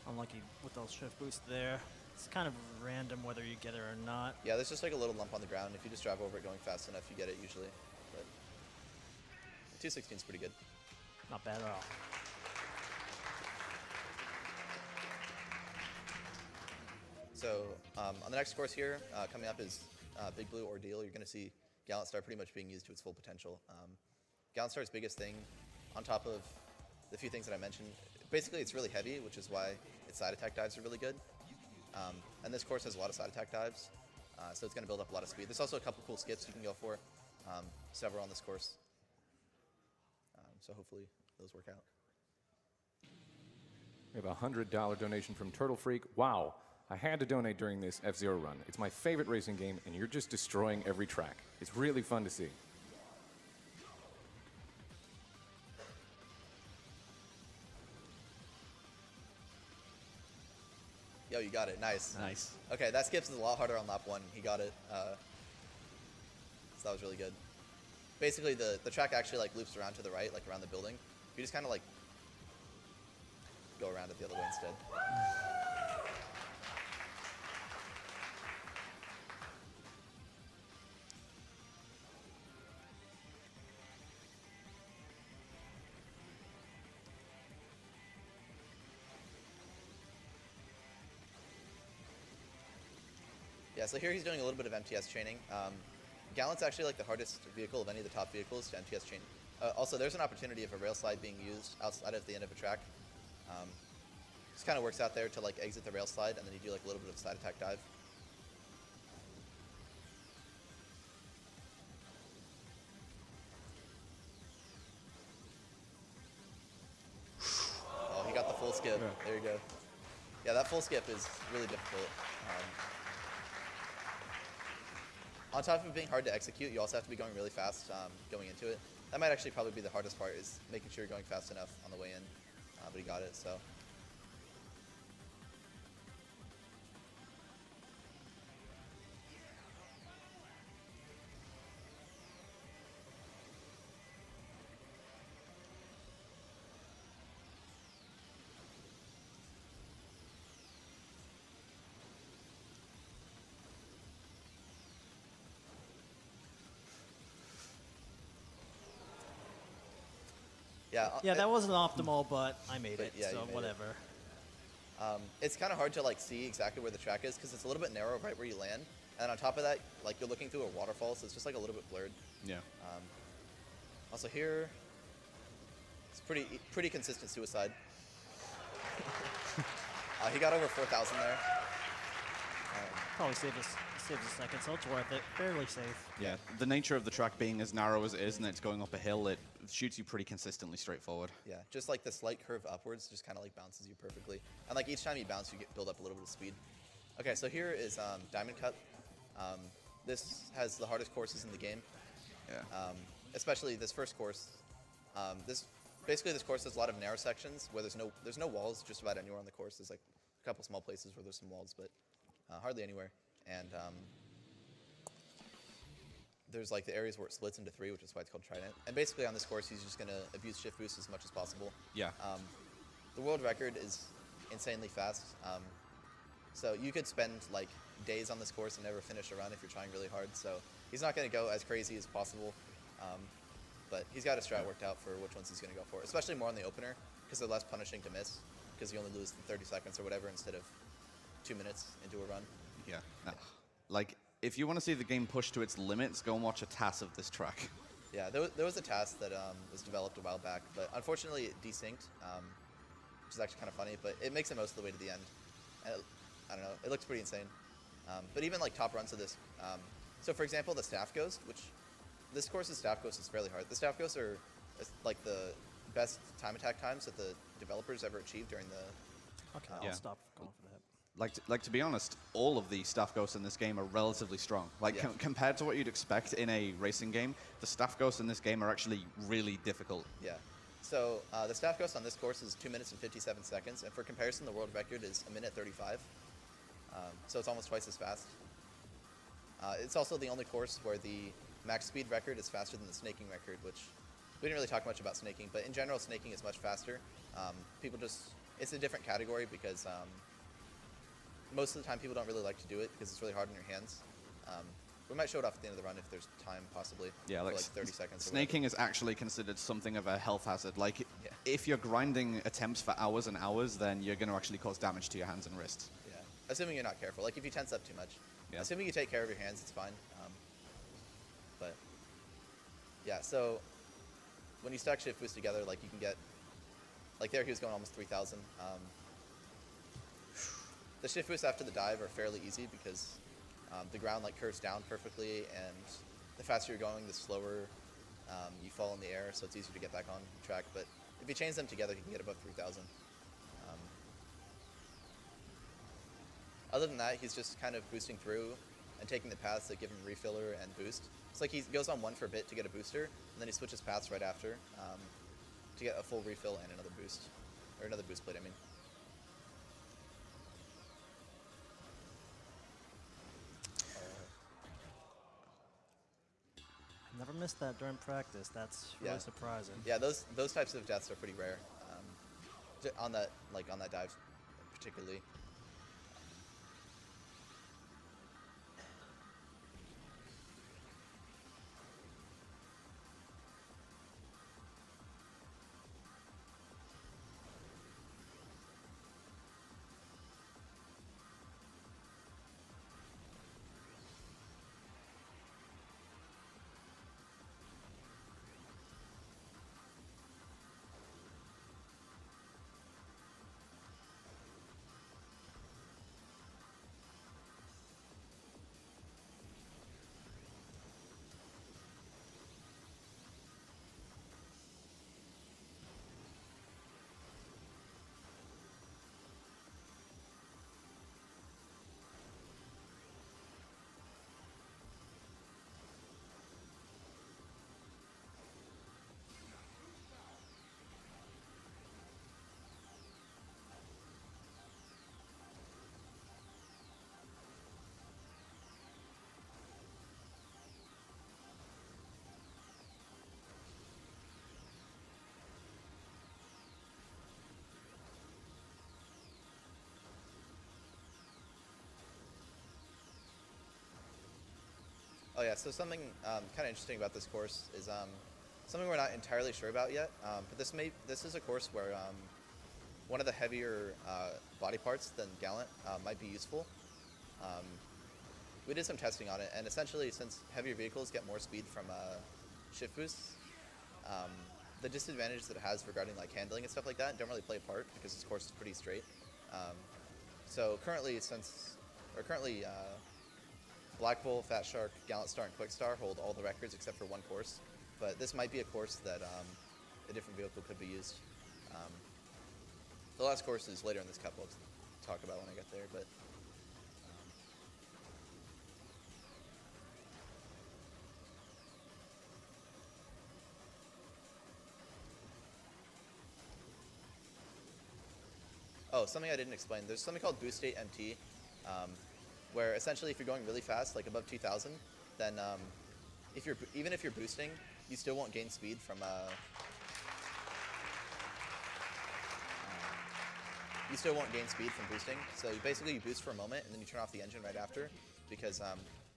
Unlucky with those shift boosts there. It's kind of random whether you get it or not. Yeah, there's just like a little lump on the ground. If you just drive over it going fast enough, you get it usually. But 216 is pretty good. Not bad at all. So on the next course here, coming up is Big Blue Ordeal. You're going to see Gallant Star pretty much being used to its full potential. Gallant Star's biggest thing, on top of the few things that I mentioned, basically it's really heavy, which is why its side attack dives are really good. And this course has a lot of side attack dives, so it's going to build up a lot of speed. There's also a couple cool skips you can go for, several on this course. So hopefully those work out. We have a $100 donation from Turtle Freak. Wow, I had to donate during this F-Zero run. It's my favorite racing game, and you're just destroying every track. It's really fun to see. Yo, you got it. Nice. Nice. Okay, that skips is a lot harder on lap 1. He got it. So that was really good. Basically, the track actually like loops around to the right, like around the building. You just kind of like go around it the other way instead. Yeah, so here he's doing a little bit of MTS training. Gallant's actually like the hardest vehicle of any of the top vehicles to MTS train. Also, there's an opportunity of a rail slide being used outside of the end of a track. Just kind of works out there to like exit the rail slide, and then you do like a little bit of side attack dive. Oh, he got the full skip. Yeah. There you go. Yeah, that full skip is really difficult. On top of it being hard to execute, you also have to be going really fast going into it. That might actually probably be the hardest part, is making sure you're going fast enough on the way in. But he got it, so. Yeah, that wasn't optimal, but I made it, yeah, so made whatever. It's kind of hard to like see exactly where the track is because it's a little bit narrow right where you land, and on top of that, like you're looking through a waterfall, so it's just like a little bit blurred. Yeah. Also here, it's pretty consistent suicide. He got over 4,000 there. Probably saved a second, so it's worth it. Fairly safe. Yeah, the nature of the track being as narrow as it is and it's going up a hill, it shoots you pretty consistently straight forward. Yeah, just like the slight curve upwards just kind of like bounces you perfectly. And like each time you bounce, you build up a little bit of speed. Okay, so here is Diamond Cup. This has the hardest courses in the game. Yeah. Especially this first course. This course has a lot of narrow sections where there's no walls just about anywhere on the course. There's like a couple small places where there's some walls, but hardly anywhere. And there's like the areas where it splits into 3, which is why it's called Trident. And basically on this course, he's just gonna abuse shift boost as much as possible. Yeah. The world record is insanely fast. So you could spend like days on this course and never finish a run if you're trying really hard. So he's not gonna go as crazy as possible. But he's got a strat worked out for which ones he's gonna go for, especially more on the opener, because they're less punishing to miss, because you only lose in 30 seconds or whatever instead of 2 minutes into a run. Yeah. No. Like, if you want to see the game push to its limits, go and watch a TAS of this track. Yeah, there was a task that was developed a while back, but unfortunately it desynced, which is actually kind of funny, but it makes it most of the way to the end. And I don't know, it looks pretty insane. But even like top runs of this, so for example, the Staff Ghost, which this course's Staff Ghost is fairly hard. The Staff Ghosts are like the best time attack times that the developers ever achieved during the... Okay, Yeah. I'll stop going for that. Like to be honest, all of the staff ghosts in this game are relatively strong. Like Yeah. compared to what you'd expect in a racing game, the staff ghosts in this game are actually really difficult. Yeah. So the Staff Ghost on this course is 2 minutes and 57 seconds, and for comparison, the world record is 1 minute 35. So it's almost twice as fast. It's also the only course where the max speed record is faster than the snaking record, which we didn't really talk much about snaking, but in general, snaking is much faster. It's a different category because most of the time people don't really like to do it because it's really hard on your hands. We might show it off at the end of the run if there's time, possibly. Yeah, for like, like 30 seconds. snaking is actually considered something of a health hazard. Like, Yeah. if you're grinding attempts for hours and hours, then you're going to actually cause damage to your hands and wrists. Yeah, assuming you're not careful. Like if you tense up too much. Yeah. Assuming you take care of your hands, it's fine. But yeah, so when you stack shift boost together, like you can get, like there he was going almost 3,000. The shift boosts after the dive are fairly easy because the ground like curves down perfectly, and the faster you're going, the slower you fall in the air, so it's easier to get back on track. But if you chains them together, you can get above 3,000. Other than that, he's just kind of boosting through and taking the paths that give him refiller and boost. It's like he goes on one for a bit to get a booster, and then he switches paths right after to get a full refill and another boost. Or another boost plate, I mean. Never missed that during practice. That's really Yeah. surprising. Yeah, those types of deaths are pretty rare. On that dive particularly. Oh yeah, so something kind of interesting about this course is something we're not entirely sure about yet. But this is a course where one of the heavier body parts than Gallant might be useful. We did some testing on it, and essentially, since heavier vehicles get more speed from shift boosts, the disadvantages that it has regarding like handling and stuff like that don't really play a part because this course is pretty straight. So currently, Black Bull, Fat Shark, Gallant Star, and Quick Star hold all the records except for one course. But this might be a course that a different vehicle could be used. The last course is later in this cup. We'll talk about when I get there. But oh, something I didn't explain. There's something called Boost State MT, where essentially if you're going really fast, like above 2,000, then even if you're boosting, you still won't gain speed from boosting. So basically you boost for a moment and then you turn off the engine right after, because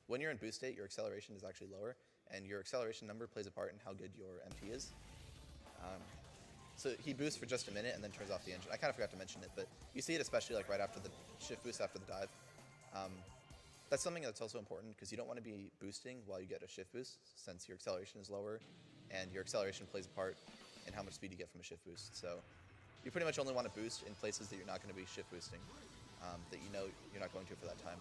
when you're in boost state, your acceleration is actually lower, and your acceleration number plays a part in how good your MT is. So he boosts for just a minute and then turns off the engine. I kind of forgot to mention it, but you see it especially like right after the shift boost after the dive. That's something that's also important, because you don't want to be boosting while you get a shift boost, since your acceleration is lower, and your acceleration plays a part in how much speed you get from a shift boost. So you pretty much only want to boost in places that you're not going to be shift boosting, that you know you're not going to for that time.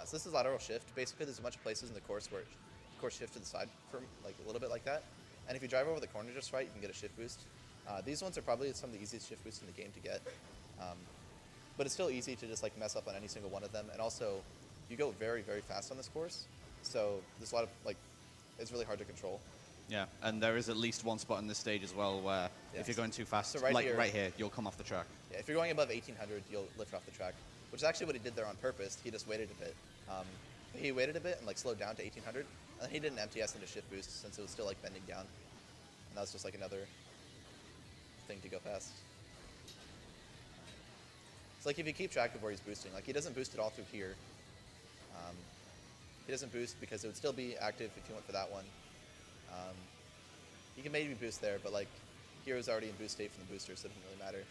So this is lateral shift. Basically, there's a bunch of places in the course where course shift to the side for like a little bit like that. And if you drive over the corner just right, you can get a shift boost. These ones are probably some of the easiest shift boosts in the game to get. But it's still easy to just like mess up on any single one of them. And also, you go very, very fast on this course. So there's a lot of like, it's really hard to control. Yeah, and there is at least one spot in this stage as well where if you're going too fast, So right here, you'll come off the track. Yeah, if you're going above 1800, you'll lift off the track, which is actually what he did there on purpose. He just waited a bit. He waited a bit and like slowed down to 1800, and then he did an MTS into shift boost since it was still like bending down, and that was just like another thing to go fast. It's like if you keep track of where he's boosting, like he doesn't boost it all through here. He doesn't boost because it would still be active if you went for that one. You can maybe boost there, but like here is already in boost state from the booster, so it doesn't really matter.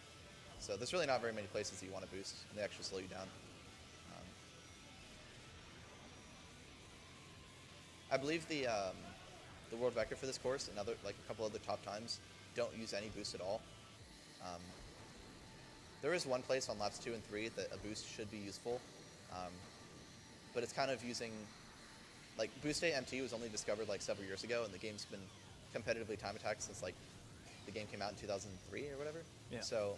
So there's really not very many places that you want to boost, and they actually slow you down. I believe the world record for this course and other like a couple other top times don't use any boost at all. There is one place on laps 2 and 3 that a boost should be useful, but it's kind of using like boost state MT was only discovered like several years ago, and the game's been competitively time attacked since like the game came out in 2003 or whatever. Yeah. So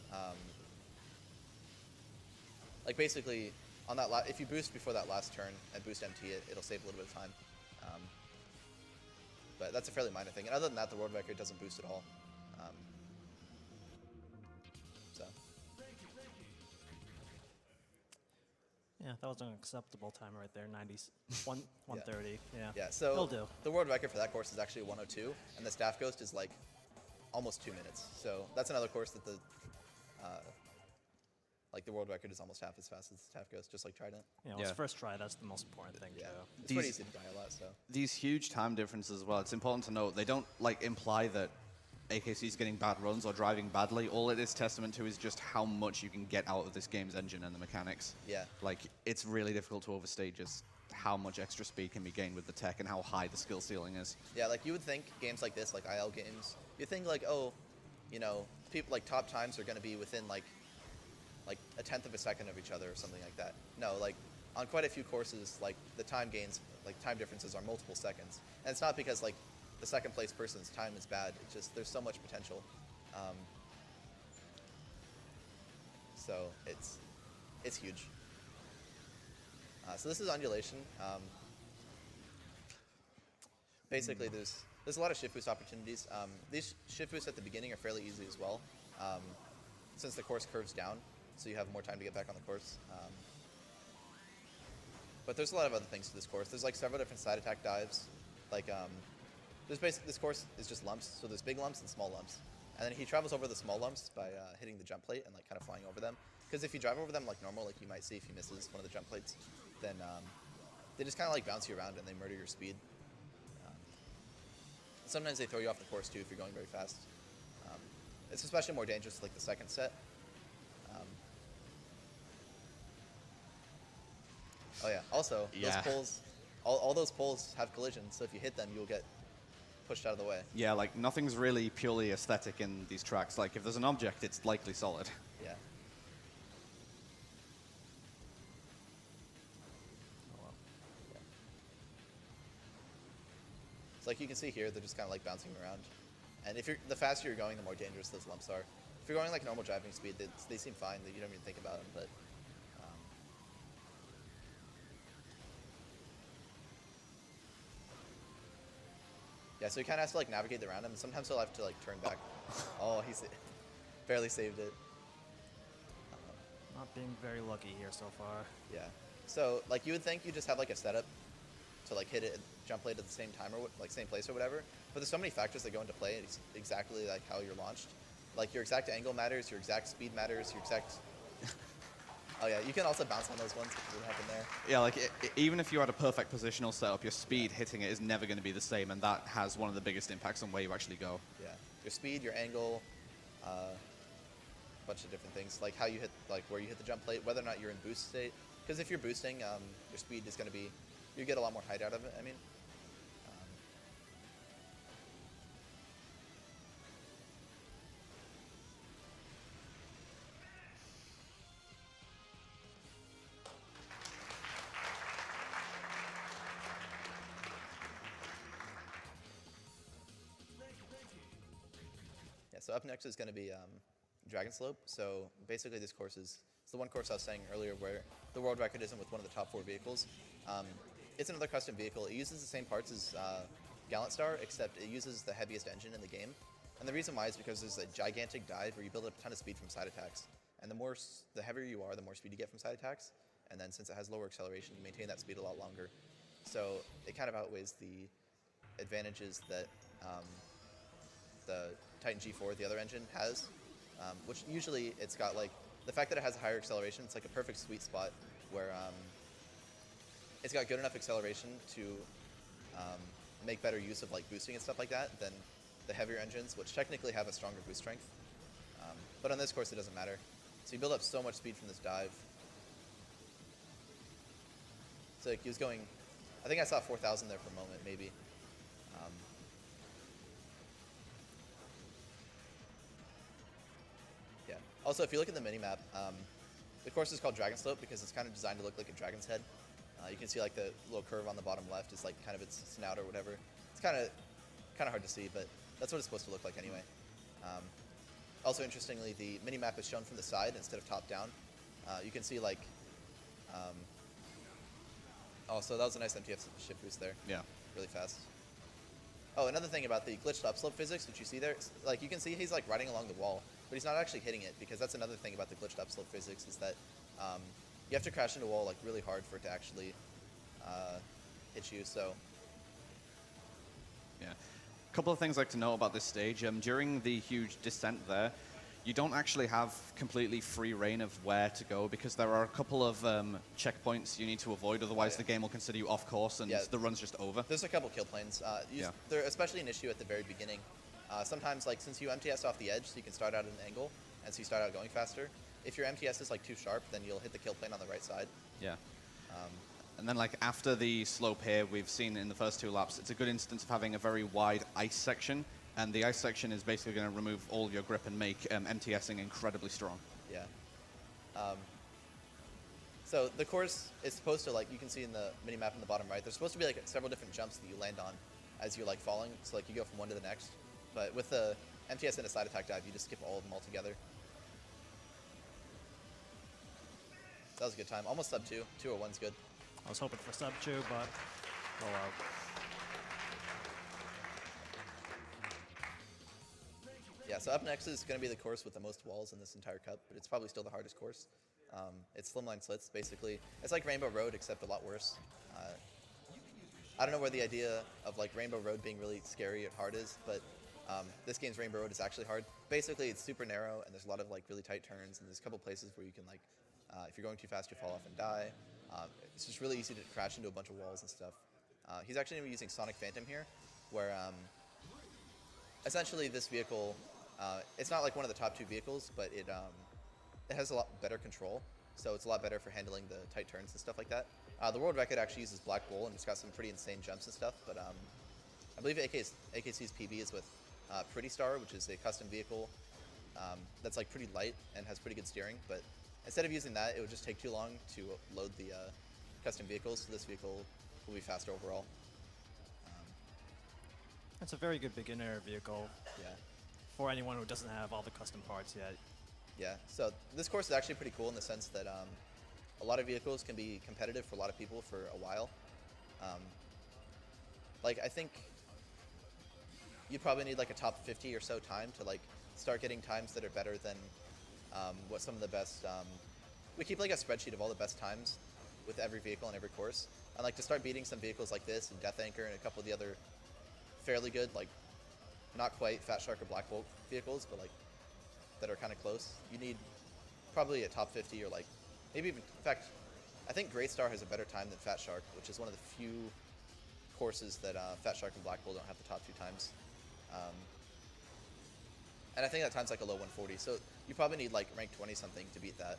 like basically on that if you boost before that last turn and boost MT it, it'll save a little bit of time. But that's a fairly minor thing. And other than that, the world record doesn't boost at all. So. Yeah, that was an acceptable time right there, 130. Yeah. Yeah, so It'll do. the world record for that course is actually 102, and the staff ghost is like almost 2 minutes. So that's another course that the like the world record is almost half as fast as the staff ghost, just like Trident. You know, it's first try, that's the most important thing, Yeah, too. it's pretty easy to die a lot. So These huge time differences as well, it's important to note, they don't like imply that AKC is getting bad runs or driving badly. All it is testament to is just how much you can get out of this game's engine and the mechanics. Yeah. Like, it's really difficult to overstate just how much extra speed can be gained with the tech and how high the skill ceiling is. yeah, like you would think games like this, like IL games, you think like, oh, you know, people like top times are going to be within like a tenth of a second of each other or something like that. No, like on quite a few courses, like the time gains, like time differences are multiple seconds. And it's not because like the second place person's time is bad. It's just there's so much potential. So it's huge. So this is undulation. Basically, there's a lot of shift boost opportunities. These shift boosts at the beginning are fairly easy as well, since the course curves down, so you have more time to get back on the course. But there's a lot of other things to this course. There's like several different side attack dives. Like this course is just lumps, so there's big lumps and small lumps. And then he travels over the small lumps by hitting the jump plate and like kind of flying over them. Because if you drive over them like normal, like you might see if he misses one of the jump plates, then they just kind of like bounce you around and they murder your speed. Sometimes they throw you off the course too if you're going very fast. It's especially more dangerous like the second set. Oh yeah, also, those poles, all those poles have collisions, so if you hit them, you'll get pushed out of the way. Yeah, like nothing's really purely aesthetic in these tracks. Like if there's an object, it's likely solid. Yeah. Oh, well. Yeah. It's like you can see here, they're just kind of like bouncing around. And if the faster you're going, the more dangerous those lumps are. If you're going like normal driving speed, they seem fine, that you don't even think about them, but yeah, so he kind of has to like navigate around him, and sometimes he'll have to like turn back. Oh, he's barely saved it. Not being very lucky here so far. Yeah. So like you would think you just have like a setup to like hit it jump plate at the same time or like same place or whatever. But there's so many factors that go into play. It's exactly like how you're launched. Like your exact angle matters, your exact speed matters, your exact. Oh yeah, you can also bounce on those ones. Which doesn't happen there. Yeah, like even if you had a perfect positional setup, your speed hitting it is never going to be the same, and that has one of the biggest impacts on where you actually go. Yeah, your speed, your angle, a bunch of different things, like how you hit, like where you hit the jump plate, whether or not you're in boost state. Because if you're boosting, your speed is going to be, you get a lot more height out of it. I mean. So up next is going to be Dragon Slope. So basically this course is it's the one course I was saying earlier where the world record isn't with one of the top 4 vehicles. It's another custom vehicle. It uses the same parts as Gallant Star, except it uses the heaviest engine in the game. And the reason why is because there's a gigantic dive where you build up a ton of speed from side attacks. And the heavier you are, the more speed you get from side attacks. And then since it has lower acceleration, you maintain that speed a lot longer. So it kind of outweighs the advantages that the Titan G4, the other engine, has, which usually it's got like, the fact that it has a higher acceleration, it's like a perfect sweet spot where it's got good enough acceleration to make better use of like boosting and stuff like that than the heavier engines, which technically have a stronger boost strength. But on this course, it doesn't matter. So you build up so much speed from this dive. So like he was going, I think I saw 4,000 there for a moment, maybe. Yeah. Also, if you look at the mini-map, the course is called Dragon Slope because it's kind of designed to look like a dragon's head. You can see like the little curve on the bottom left is like kind of its snout or whatever. It's kind of hard to see, but that's what it's supposed to look like anyway. Also, interestingly, the mini-map is shown from the side instead of top down. You can see like, oh, so that was a nice MTF shift boost there. Yeah. Really fast. Oh, another thing about the glitched upslope physics, which you see there, like you can see he's like riding along the wall, but he's not actually hitting it, because that's another thing about the glitched upslope physics is that you have to crash into a wall like really hard for it to actually hit you. So. Yeah. A couple of things I'd like to know about this stage. During the huge descent there, you don't actually have completely free reign of where to go because there are a couple of checkpoints you need to avoid, otherwise the game will consider you off course and the run's just over. There's a couple kill planes. They're especially an issue at the very beginning. Sometimes, like, since you MTS off the edge, so you can start out at an angle, and so you start out going faster. If your MTS is like too sharp, then you'll hit the kill plane on the right side. Yeah. And then, like, after the slope here, we've seen in the first 2 laps, it's a good instance of having a very wide ice section. And the ice section is basically going to remove all of your grip and make MTSing incredibly strong. Yeah. So the course is supposed to, like, you can see in the mini-map in the bottom right, there's supposed to be, like, several different jumps that you land on as you're, like, falling. So, like, you go from one to the next. But with the MTS and a side attack dive, you just skip all of them altogether. That was a good time. Almost sub 2. 201's good. I was hoping for sub 2, but oh well. Yeah, so up next is going to be the course with the most walls in this entire cup, but it's probably still the hardest course. It's slimline slits, basically. It's like Rainbow Road, except a lot worse. I don't know where the idea of like Rainbow Road being really scary or hard is, but this game's Rainbow Road is actually hard. Basically, it's super narrow, and there's a lot of like really tight turns, and there's a couple places where you can like, if you're going too fast, you fall off and die. It's just really easy to crash into a bunch of walls and stuff. He's actually going to be using Sonic Phantom here, where essentially this vehicle, it's not like one of the top 2 vehicles, but it has a lot better control, so it's a lot better for handling the tight turns and stuff like that. The world record actually uses Black Bull, and it's got some pretty insane jumps and stuff, but I believe AKC's PB is with Pretty Star, which is a custom vehicle that's like pretty light and has pretty good steering, but instead of using that, it would just take too long to load the custom vehicles, so this vehicle will be faster overall. It's a very good beginner vehicle. Yeah. For anyone who doesn't have all the custom parts yet. Yeah, so this course is actually pretty cool in the sense that a lot of vehicles can be competitive for a lot of people for a while. Like, I think you probably need like a top 50 or so time to like start getting times that are better than what some of the best... we keep like a spreadsheet of all the best times with every vehicle and every course. And like to start beating some vehicles like this and Death Anchor and a couple of the other fairly good, like not quite Fat Shark or Black Bolt vehicles, but like that are kind of close, you need probably a top 50 or like maybe even, in fact, I think Great Star has a better time than Fat Shark, which is one of the few courses that Fat Shark and Black Bull don't have the top 2 times. And I think that time's like a low 140, so you probably need like rank 20 something to beat that.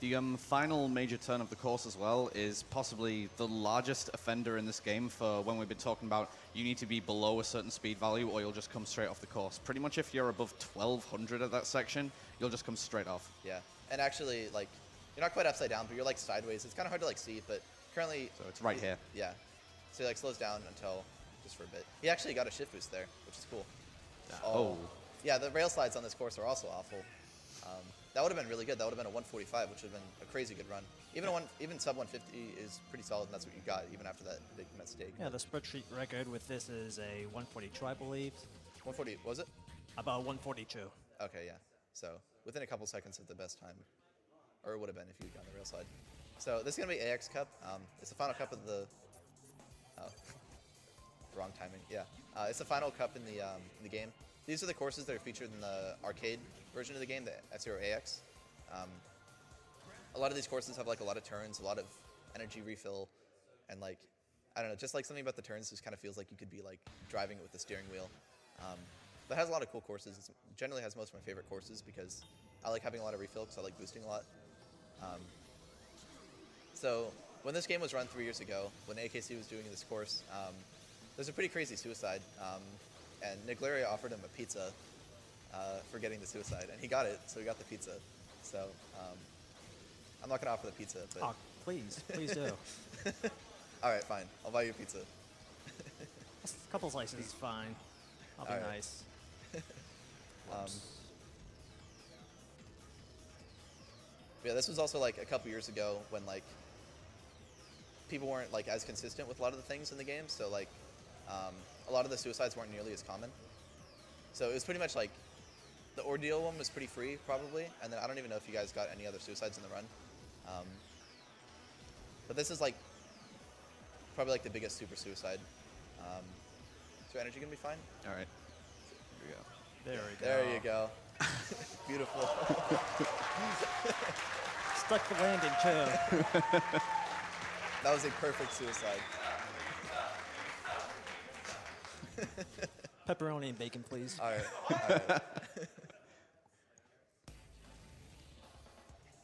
The final major turn of the course as well is possibly the largest offender in this game for when we've been talking about you need to be below a certain speed value or you'll just come straight off the course. Pretty much if you're above 1200 at that section, you'll just come straight off. Yeah, and actually, like, you're not quite upside down, but you're like sideways. It's kind of hard to like see, but currently... So it's right here. Yeah. So he like slows down until, just for a bit. He actually got a shift boost there, which is cool. Oh. Yeah, the rail slides on this course are also awful. That would have been really good. That would have been a 145, which would have been a crazy good run. Even sub 150 is pretty solid, and that's what you got even after that big mistake. Yeah, the spreadsheet record with this is a 142, I believe. 140, was it? About 142. Okay, yeah. So within a couple seconds of the best time, or it would have been if you got on the rail slide. So this is gonna be AX Cup. It's the final cup of the. Oh, wrong timing. Yeah, it's the final cup in the game. These are the courses that are featured in the arcade version of the game, the F-Zero AX. A lot of these courses have like a lot of turns, a lot of energy refill, and like, I don't know, just like something about the turns just kind of feels like you could be like driving it with the steering wheel. But it has a lot of cool courses. It generally has most of my favorite courses because I like having a lot of refill because I like boosting a lot. So when this game was run 3 years ago, when AKC was doing this course, there's a pretty crazy suicide. And Nigleria offered him a pizza for getting the suicide, and he got it, so he got the pizza. So I'm not gonna offer the pizza, but Oh, please do. all right, fine, I'll buy you a pizza. A couple slices is fine. I'll be All right. nice. Yeah, this was also like a couple years ago when like people weren't like as consistent with a lot of the things in the game, so like a lot of the suicides weren't nearly as common. So it was pretty much like the ordeal one was pretty free probably, and then I don't even know if you guys got any other suicides in the run. But this is like probably like the biggest super suicide. So energy gonna be fine? All right. Here we go. There we go. There you go. Beautiful. Stuck the landing too. That was a perfect suicide. Pepperoni and bacon, please. All right.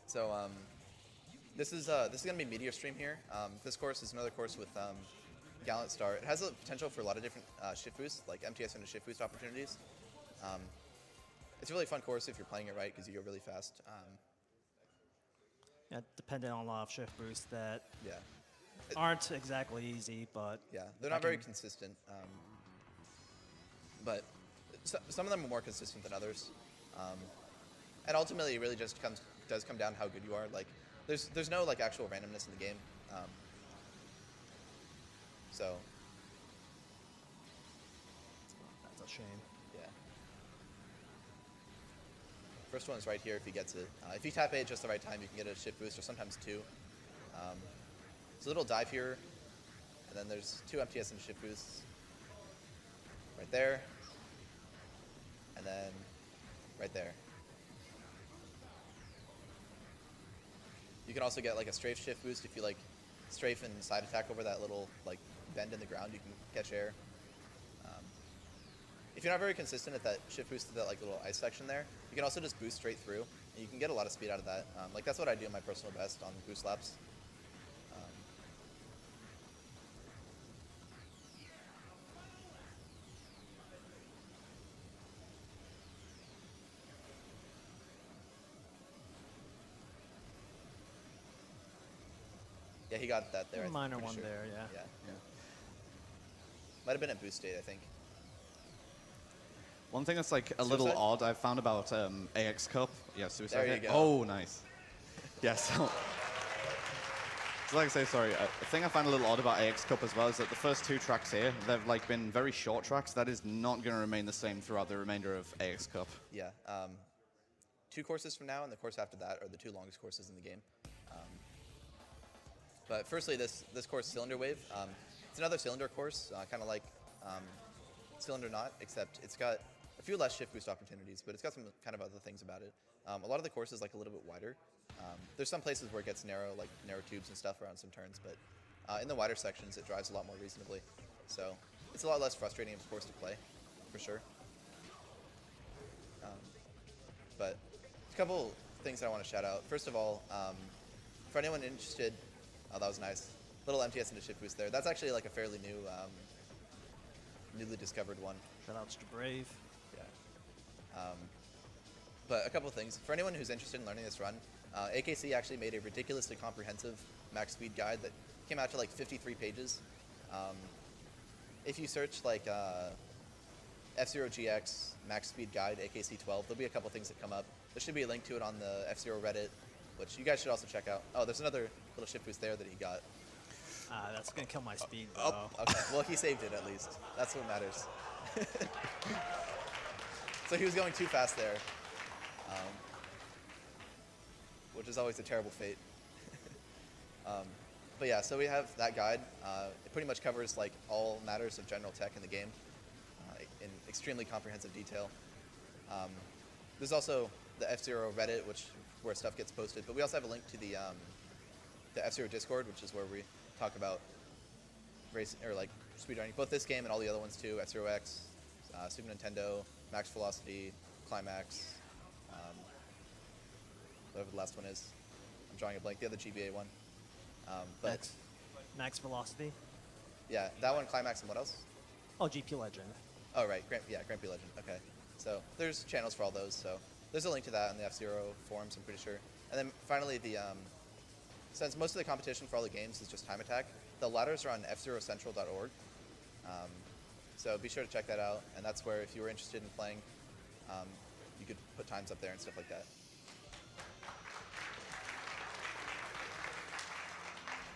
So this is gonna be Meteor Stream here. This course is another course with Gallant Star. It has a potential for a lot of different shift boosts, like MTS into shift boost opportunities. It's a really fun course if you're playing it right because you go really fast. Yeah, dependent on a lot of shift boosts that Yeah, aren't exactly easy, but yeah, they're not very consistent. But some of them are more consistent than others. And ultimately, it really just does come down to how good you are. Like, there's no like actual randomness in the game. So that's a shame. yeah. First one is right here if he gets it. If you tap A at just the right time, you can get a shift boost, or sometimes 2. There's a little dive here, and then there's 2 MTS and shift boosts. Right there, and then right there. You can also get like a strafe shift boost if you like strafe and side attack over that little like bend in the ground. You can catch air. If you're not very consistent at that shift boost to that like little ice section there, you can also just boost straight through, and you can get a lot of speed out of that. Like that's what I do in my personal best on boost laps. Yeah, he got that there. A minor pretty one sure. there, yeah. Yeah. Yeah. Might have been at boost state, I think. One thing that's like a little Suicide? odd I've found about AX Cup. Yeah, suicide. There you hit. go. Oh, nice. Yes. So like I say, sorry, a thing I find a little odd about AX Cup as well is that the first 2 tracks here, they've like been very short tracks. That is not going to remain the same throughout the remainder of AX Cup. Yeah. 2 courses from now and the course after that are the 2 longest courses in the game. But firstly, this course, Cylinder Wave, it's another cylinder course, kind of like Cylinder Knot, except it's got a few less shift boost opportunities, but it's got some kind of other things about it. A lot of the course is like a little bit wider. There's some places where it gets narrow, like narrow tubes and stuff around some turns, but in the wider sections, it drives a lot more reasonably. So it's a lot less frustrating of a course to play, for sure. But a couple things that I want to shout out. First of all, for anyone interested, oh, that was nice. Little MTS into shift boost there. That's actually like a fairly new, newly discovered one. Shoutouts to Brave. Yeah. But a couple of things. For anyone who's interested in learning this run, AKC actually made a ridiculously comprehensive max speed guide that came out to like 53 pages. If you search like F-Zero GX max speed guide AKC 12, there'll be a couple things that come up. There should be a link to it on the F-Zero Reddit, which you guys should also check out. Oh, there's another little shift boost there that he got. That's going to kill my speed, though. Oh, okay. Well, he saved it at least. That's what matters. So he was going too fast there, which is always a terrible fate. But yeah, so we have that guide. It pretty much covers like all matters of general tech in the game in extremely comprehensive detail. There's also the F-Zero Reddit, where stuff gets posted, but we also have a link to the F-Zero Discord, which is where we talk about race or like speedrunning, both this game and all the other ones too. F-Zero X, Super Nintendo, Max Velocity, Climax, whatever the last one is. I'm drawing a blank. The other GBA one. But Max Velocity. yeah, that one, Climax, and what else? Oh, GP Legend. Oh, right. Grand Prix Legend. Okay. So there's channels for all those. So there's a link to that in the F-Zero forums, I'm pretty sure. And then finally, since most of the competition for all the games is just time attack, the ladders are on fzerocentral.org. So be sure to check that out. And that's where, if you were interested in playing, you could put times up there and stuff like that.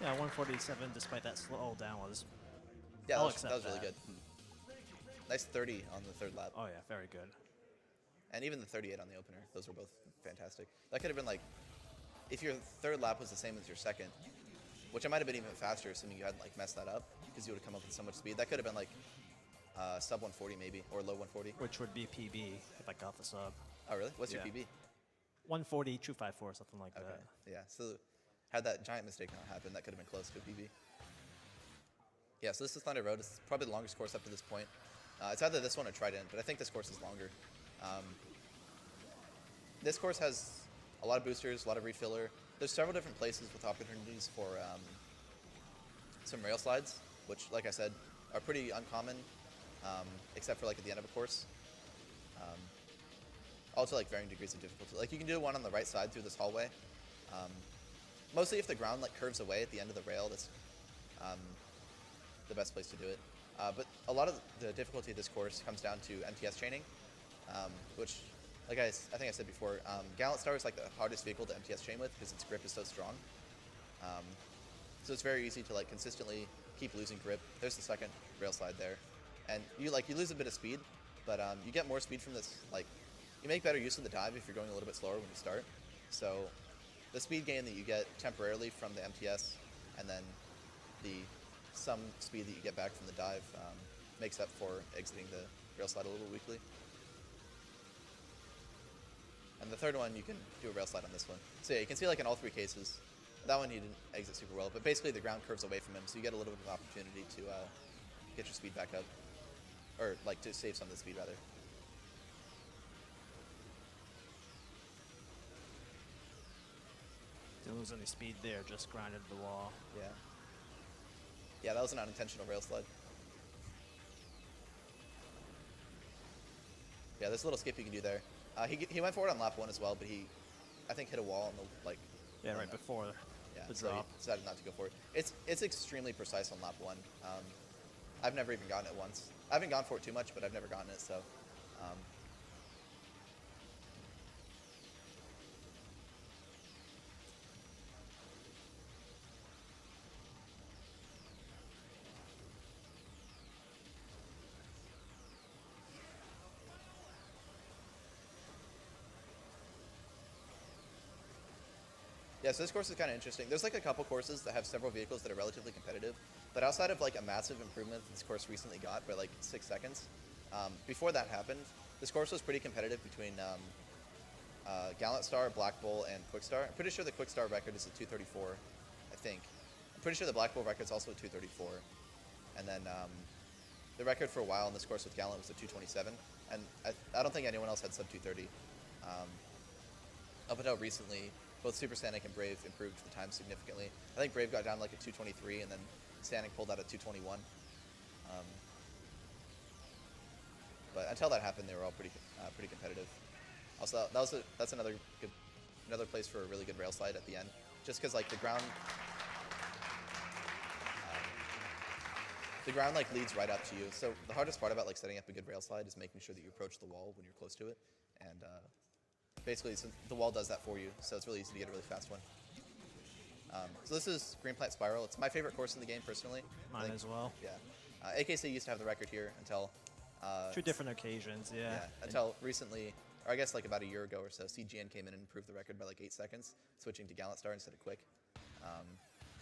Yeah, 147, despite that slow down, was. Yeah, I'll that was really accept good. Nice 30 on the third lap. Oh, yeah, very good. And even the 38 on the opener. Those were both fantastic. That could have been like, if your third lap was the same as your second, which I might have been even faster, assuming you hadn't like messed that up, because you would have come up with so much speed. That could have been like sub 140 maybe, or low 140. Which would be PB if I got the sub. Oh, really? What's your Yeah. PB? 140, 254, something like Okay. that. Yeah. So had that giant mistake not happened, that could have been close to a PB. Yeah. So this is Thunder Road. It's probably the longest course up to this point. It's either this one or Trident, but I think this course is longer. This course has a lot of boosters, a lot of refiller. There's several different places with opportunities for some rail slides, which, like I said, are pretty uncommon, except for like at the end of a course. Also, like varying degrees of difficulty. Like you can do one on the right side through this hallway. Mostly if the ground like curves away at the end of the rail, that's the best place to do it. But a lot of the difficulty of this course comes down to MTS chaining, which, like I think I said before, Gallant Star is like the hardest vehicle to MTS chain with because its grip is so strong. So it's very easy to like consistently keep losing grip. There's the second rail slide there, and you lose a bit of speed, but you get more speed from this. Like you make better use of the dive if you're going a little bit slower when you start. So the speed gain that you get temporarily from the MTS, and then some speed that you get back from the dive makes up for exiting the rail slide a little weakly. And the third one, you can do a rail slide on this one. So yeah, you can see like in all three cases, that one he didn't exit super well, but basically the ground curves away from him, so you get a little bit of opportunity to get your speed back up, or like to save some of the speed rather. Didn't lose any speed there, just grinded the wall. Yeah. Yeah, that was an unintentional rail slide. Yeah, there's a little skip you can do there. He went forward on lap 1 as well, but he, I think, hit a wall on the like. Yeah, right before the so drop. he decided not to go for it. It's extremely precise on lap 1. I've never even gotten it once. I haven't gone for it too much, but I've never gotten it, so. Yeah, so this course is kind of interesting. There's like a couple courses that have several vehicles that are relatively competitive, but outside of like a massive improvement that this course recently got by like 6 seconds, before that happened, this course was pretty competitive between Gallant Star, Black Bull, and Quick Star. I'm pretty sure the Quick Star record is a 234, I think. I'm pretty sure the Black Bull record is also a 234. And then the record for a while in this course with Gallant was a 227. And I don't think anyone else had sub 230. Up until recently, both Super Stanek and Brave improved the time significantly. I think Brave got down like a 223, and then Stanek pulled out a 221. But until that happened, they were all pretty competitive. Also, that's another place for a really good rail slide at the end, just because like the ground like leads right up to you. So the hardest part about like setting up a good rail slide is making sure that you approach the wall when you're close to it, and basically so the wall does that for you. So it's really easy to get a really fast one. So this is Green Plant Spiral. It's my favorite course in the game personally. Mine as well. Yeah. AKC used to have the record here until 2 different occasions, yeah. Until recently, or I guess like about a year ago or so, CGN came in and improved the record by like 8 seconds, switching to Gallant Star instead of Quick.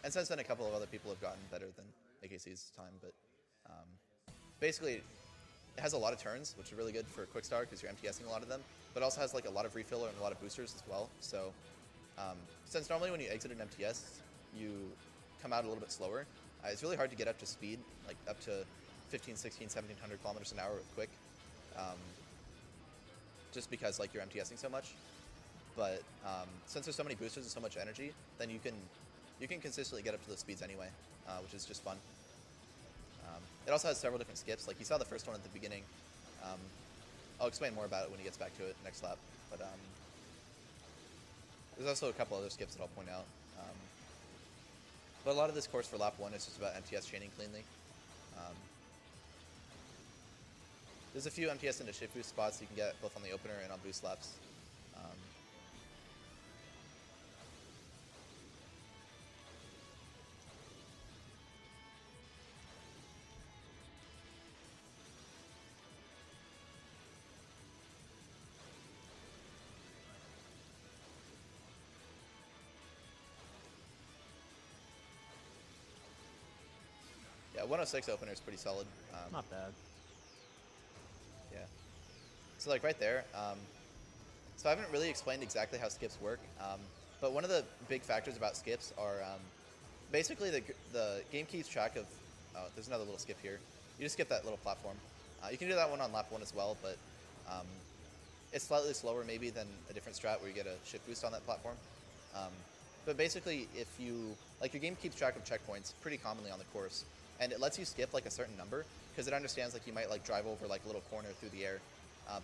And since then, a couple of other people have gotten better than AKC's time, but basically, it has a lot of turns, which is really good for Quick Star because you're MTSing a lot of them, but also has like a lot of refiller and a lot of boosters as well. So since normally when you exit an MTS, you come out a little bit slower, it's really hard to get up to speed, like up to 15, 16, 1700 kilometers an hour with Quick, just because like you're MTSing so much. But since there's so many boosters and so much energy, then you can consistently get up to those speeds anyway, which is just fun. It also has several different skips. Like you saw the first one at the beginning. I'll explain more about it when he gets back to it next lap. But there's also a couple other skips that I'll point out. But a lot of this course for lap 1 is just about MTS chaining cleanly. There's a few MTS into shift boost spots you can get both on the opener and on boost laps. Yeah, 106 opener is pretty solid. Not bad. Yeah. So like right there, so I haven't really explained exactly how skips work, but one of the big factors about skips are basically the game keeps track of, oh, there's another little skip here. You just skip that little platform. You can do that one on lap 1 as well, but it's slightly slower maybe than a different strat where you get a shift boost on that platform. But basically if you, like your game keeps track of checkpoints pretty commonly on the course, and it lets you skip like a certain number because it understands like you might like drive over like a little corner through the air.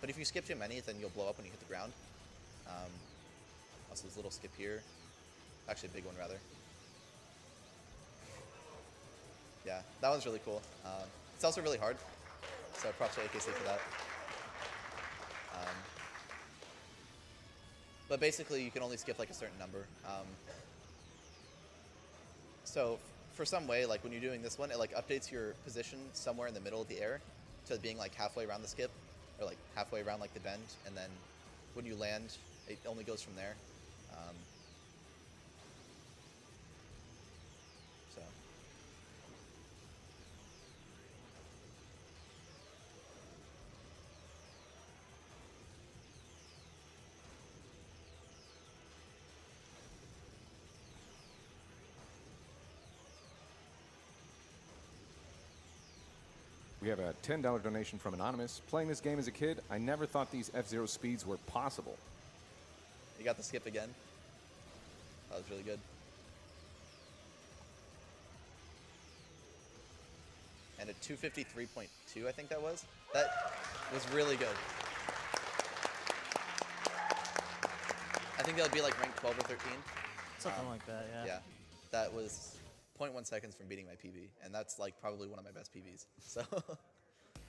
But if you skip too many, then you'll blow up when you hit the ground. Also, this little skip here. Actually, a big one rather. Yeah, that one's really cool. It's also really hard, so props to AKC for that. But basically, you can only skip like a certain number. So for some way, like when you're doing this one, it like updates your position somewhere in the middle of the air to being like halfway around the skip, or like halfway around like the bend, and then when you land, it only goes from there. So. We have a $10 donation from Anonymous. Playing this game as a kid, I never thought these F-Zero speeds were possible. You got the skip again. That was really good. And a 253.2, I think that was. That was really good. I think that would be like ranked 12 or 13. Something like that, yeah. Yeah, that was 0.1 seconds from beating my PB, and that's like probably one of my best PBs. So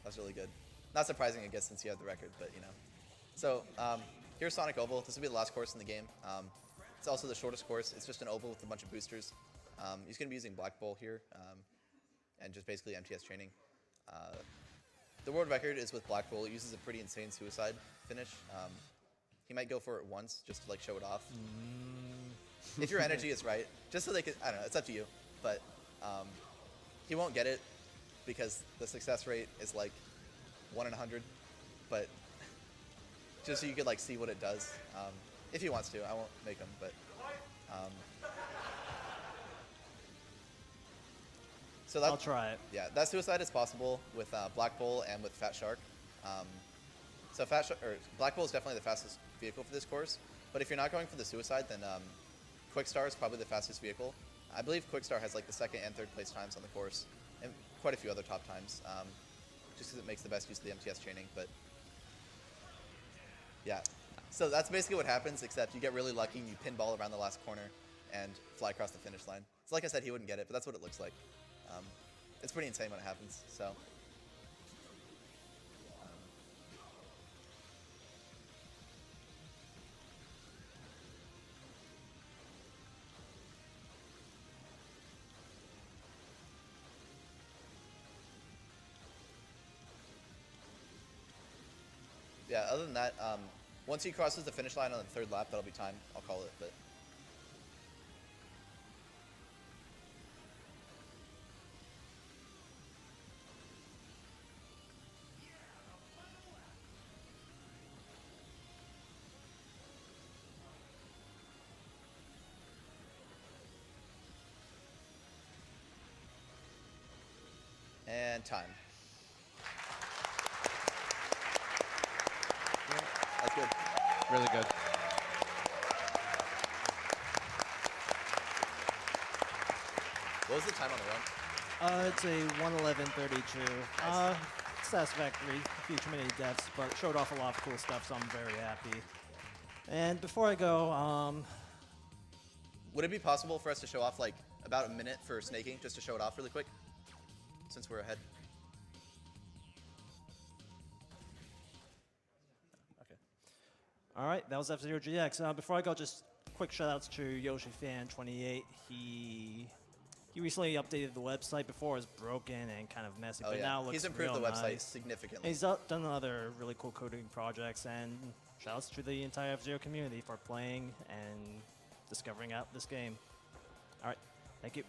that's really good. Not surprising, I guess, since you have the record, but you know. So here's Sonic Oval. This will be the last course in the game. It's also the shortest course. It's just an oval with a bunch of boosters. He's going to be using Black Bull here, and just basically MTS training. The world record is with Black Bull. It uses a pretty insane suicide finish. He might go for it once just to like show it off. if your energy is right, just so they could, I don't know, it's up to you, but he won't get it because the success rate is like 1 in 100, but just so you could like see what it does. If he wants to, I won't make him, but so that, I'll try it. Yeah, that suicide is possible with Black Bull and with Fat Shark. So Black Bull is definitely the fastest vehicle for this course, but if you're not going for the suicide, then Quickstar is probably the fastest vehicle. I believe Quickstar has like the 2nd and 3rd place times on the course, and quite a few other top times, just because it makes the best use of the MTS chaining, but yeah. So that's basically what happens, except you get really lucky and you pinball around the last corner and fly across the finish line. So like I said, he wouldn't get it, but that's what it looks like. It's pretty insane when it happens, so. Yeah, other than that, once he crosses the finish line on the 3rd lap, that'll be time. I'll call it, but. And time. Yeah, that's good. Really good. What was the time on the run? It's a 1:11:32. Satisfactory. A few too many deaths, but showed off a lot of cool stuff, so I'm very happy. And before I go, Would it be possible for us to show off like about a minute for snaking, just to show it off really quick, since we're ahead? Okay. all right, that was F-Zero GX. Before I go, just quick shout-outs to YoshiFan28. He recently updated the website. Before it was broken and kind of messy, Oh but yeah, now it looks he's improved real the website nice. significantly. And he's done other really cool coding projects, and shoutouts to the entire F-Zero community for playing and discovering out this game. All right, thank you.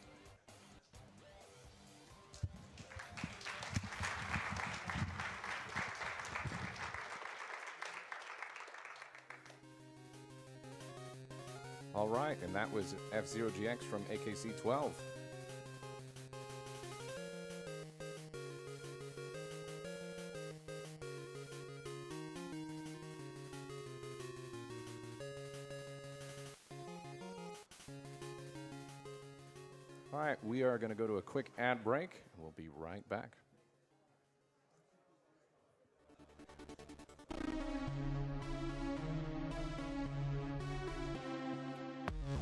All right, and that was F-Zero GX from AKC12. All right, we are going to go to a quick ad break. We'll be right back.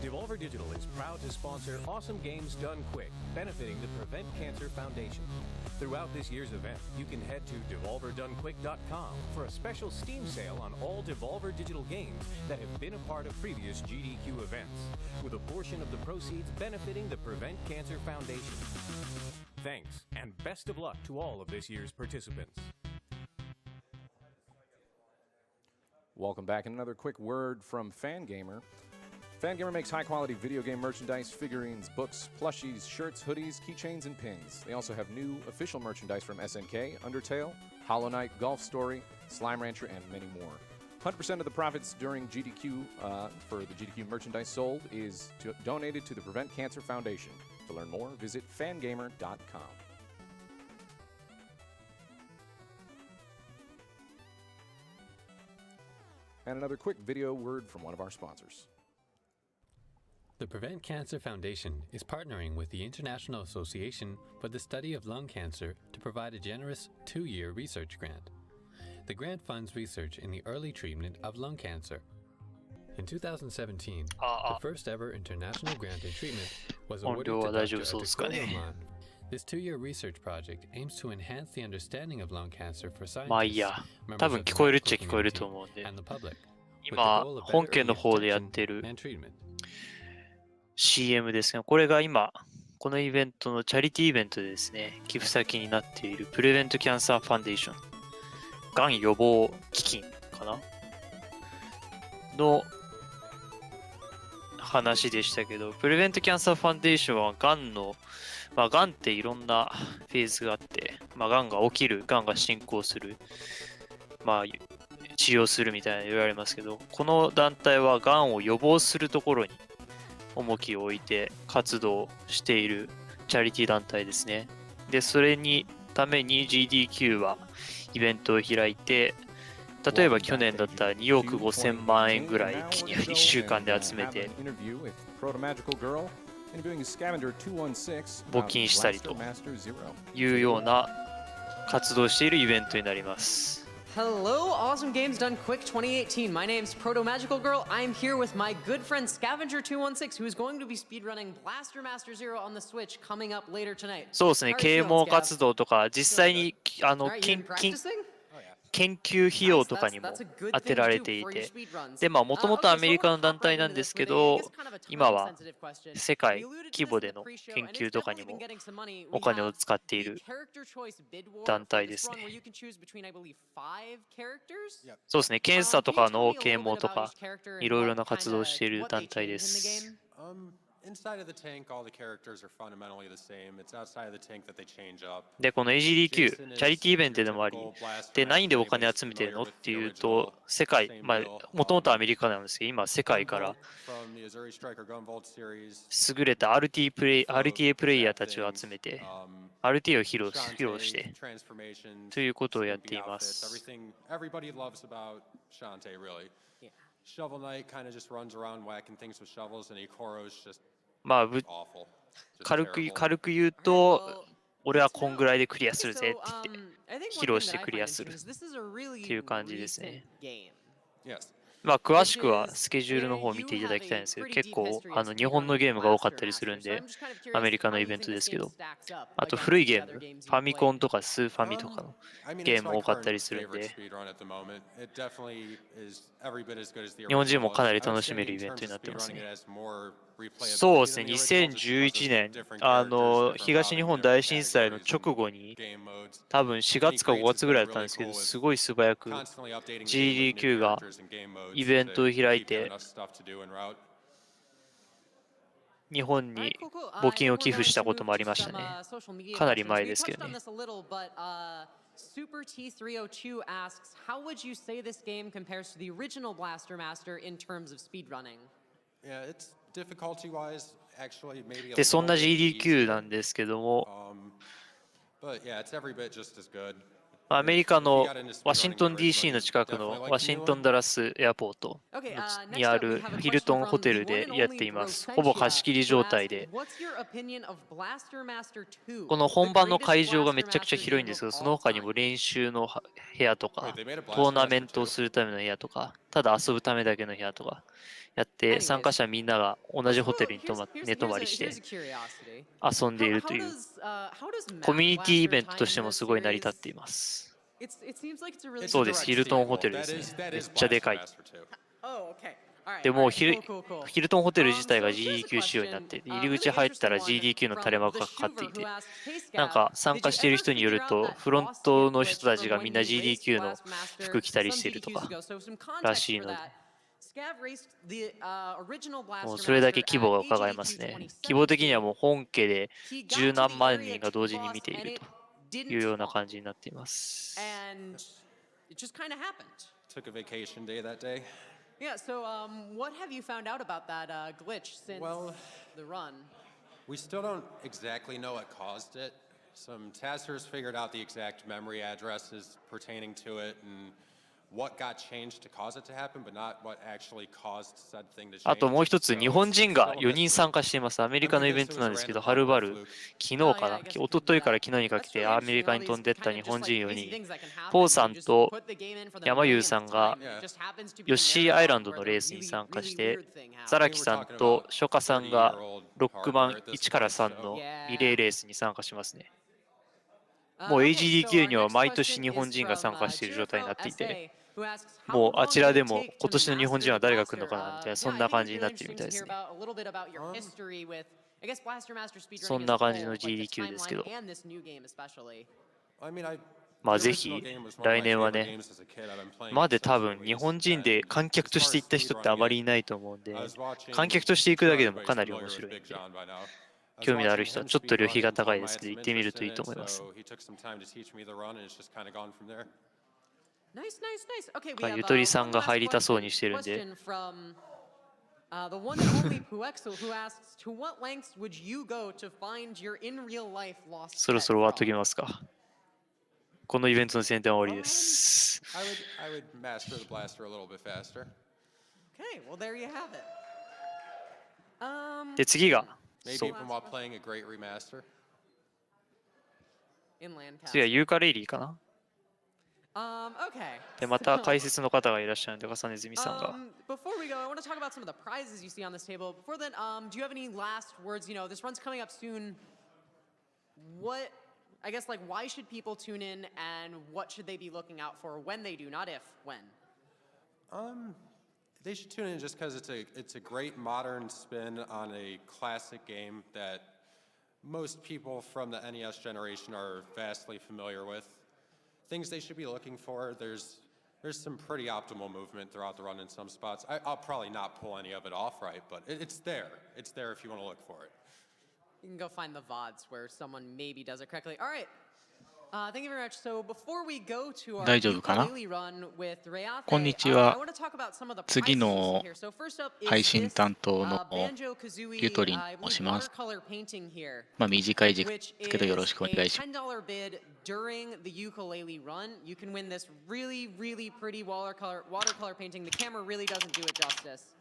Devolver Digital is proud to sponsor Awesome Games Done Quick, benefiting the Prevent Cancer Foundation. Throughout this year's event, you can head to devolverdonquick.com for a special Steam sale on all Devolver Digital games that have been a part of previous GDQ events, with a portion of the proceeds benefiting the Prevent Cancer Foundation. Thanks, and best of luck to all of this year's participants. Welcome back, and another quick word from Fangamer. Fangamer makes high-quality video game merchandise, figurines, books, plushies, shirts, hoodies, keychains, and pins. They also have new official merchandise from SNK, Undertale, Hollow Knight, Golf Story, Slime Rancher, and many more. 100% of the profits during GDQ for the GDQ merchandise sold is donated to the Prevent Cancer Foundation. To learn more, visit fangamer.com. And another quick video word from one of our sponsors. The Prevent Cancer Foundation is partnering with the International Association for the Study of Lung Cancer to provide a generous 2-year research grant. The grant funds research in the early treatment of lung cancer. In 2017, the first ever international grant in treatment was awarded to Dr. Adekoya Rahman. This 2-year research project aims to enhance the understanding of lung cancer for scientists, まあいいや。 members 多 of 分 the 聞こえるっ medical ちゃ聞こえる community, と思うんで。 and the public, with the 今 goal of better 本家の early 方でやっ detection てる and treatment. CM ですが、これが今、このイベントのチャリティーイベントでですね、寄付先になっているプレベントキャンサーファンデーション、がん予防基金かなの話でしたけど、プレベントキャンサーファンデーションはがんの、がんっていろんなフェーズがあって、がんが起きる、がんが進行する、治療するみたいな言われますけど、この団体はがんを予防するところに重きを置いて活動しているチャリティー団体ですね。で、それにために GDQ はイベントを開いて、例えば去年だったら2億5000万円ぐらい1週間で集めて募金したりというような活動をしているイベントになります。Hello, Awesome Games Done Quick 2018. My name's Proto Magical Girl. I'm here with my good friend Scavenger216, who is going to be speedrunning Blaster Master Zero on the Switch coming up later tonight. そうですね、啓蒙活動とか実際に研究費用とかにも当てられていて、で、もともとアメリカの団体なんですけど、今は世界規模での研究とかにもお金を使っている団体ですね。そうですね、検査とかの啓蒙とか、いろいろな活動をしている団体です。で、この AGDQ、チャリティーイベントでもあり、で、何でお金集めてるのっていうと、世界、もともとアメリカなんですけど、今、世界から優れた RTA プレイヤーたちを集めて、RTA を披露して、ということをやっています。軽く言うと、俺はこんぐらいでクリアするぜって言って披露してクリアするっていう感じですね。詳しくはスケジュールの方を見ていただきたいんですけど、結構日本のゲームが多かったりするんで、アメリカのイベントですけど、あと古いゲーム、ファミコンとかスーファミとかのゲーム多かったりするんで、日本人もかなり楽しめるイベントになってますね。そうですね、2011年、東日本大震災の直後に、多分4月か5月ぐらいだったんですけど、すごい素早く GDQ がイベントを開いて、日本に募金を寄付したこともありましたね。かなり前ですけどね。Super T302 asks, how would you say this game compares to the original Blaster Master in terms of speedrunning? Yeah, it's difficulty-wise, actually, maybe で、そんな GDQ なんですけども、but yeah, it's every bit just as good. アメリカのワシントン DC の近くのワシントンダラスエアポートにあるヒルトンホテルでやっています。ほぼ貸し切り状態で。この本番の会場がめちゃくちゃ広いんですけど、その他にも練習の部屋とか、トーナメントをするための部屋とか、ただ遊ぶためだけの部屋とかやって、参加者みんなが同じホテルに寝泊まりして遊んでいるというコミュニティイベントとしてもすごい成り立っています。そうです、ヒルトンホテルですね。めっちゃでかい。でもヒルトンホテル自体が GDQ 仕様になって入り口入ったら GDQ の垂れ幕がかかっていて、なんか参加している人によるとフロントの人たちがみんな GDQ の服着たりしているとからしいので、もうそれだけ規模が伺えますね。規模的にはもう本家で十何万人が同時に見ているというような感じになっています。Took a vacation day that day. Yeah, so what have you found out about that glitch since the run? We still don't exactly know what caused it. Some testers figured out the exact memory addresses pertaining to it and what got changed to cause it to happen, but not what actually caused said thing to change. あともう一つ、日本人が4人参加しています。アメリカのイベントなんですけど、はるばる昨日かな、一昨日から昨日にかけてアメリカに飛んでった日本人4人、ポーさんと山優さんがヨッシーアイランドのレースに参加して、ザラキさんとショカさんがロックマン1から3のリレーレースに参加しますね。もう AGDQ には毎年日本人が参加している状態になっていて、もうあちらでも今年の日本人は誰が来るのかなみたいな、そんな感じになっているみたいですね。そんな感じの GDQ ですけど。まあぜひ来年はね、まで多分日本人で観客として行った人ってあまりいないと思うんで、観客として行くだけでもかなり面白いんで、興味のある人はちょっと旅費が高いですけど行ってみるといいと思います。Nice, nice, nice. Okay, we have ゆとりさん one が last 入りたそうにしてるんで、 question from the one and only Puexel, who asks, to what lengths would you go to find your in real life lost そろ pet そろ終わっと dog? きますか。このイベントの宣伝は終わりです。I would master the blaster a little bit faster. Okay, well there you have it. で、次が、 Maybe そう、 even while playing a great remaster. Inland 次は Castle. ユーカレイリーかな。 Okay. で、また解説の方がいらっしゃるんで、重ねずみさんが。Before we go, I want to talk about some of the prizes you see on this table. Before then, do you have any last words? You know, this run's coming up soon. What, I guess, like, why should people tune in, and what should they be looking out for when they do? Not if, when. They should tune in just because it's a great modern spin on a classic game that most people from the NES generation are vastly familiar with. Things they should be looking for, there's some pretty optimal movement throughout the run in some spots. I'll probably not pull any of it off right, but it's there. It's there if you want to look for it. You can go find the VODs where someone maybe does it correctly. All right. Thank you very much. So before we go to our 大丈夫かな？ ukulele run with Reate, こんにち I は。 want to talk about some of the 次 prizes you の see here. So first up is 配信担当 this の Banjo-Kazooie, ゆとり I 申し believe, ます watercolor painting here, まあ短い時間で which すけどよろ is しくお a 願いします。 $10 bid during the ukulele run. You can win this really, really pretty watercolor painting. The camera really doesn't do it justice.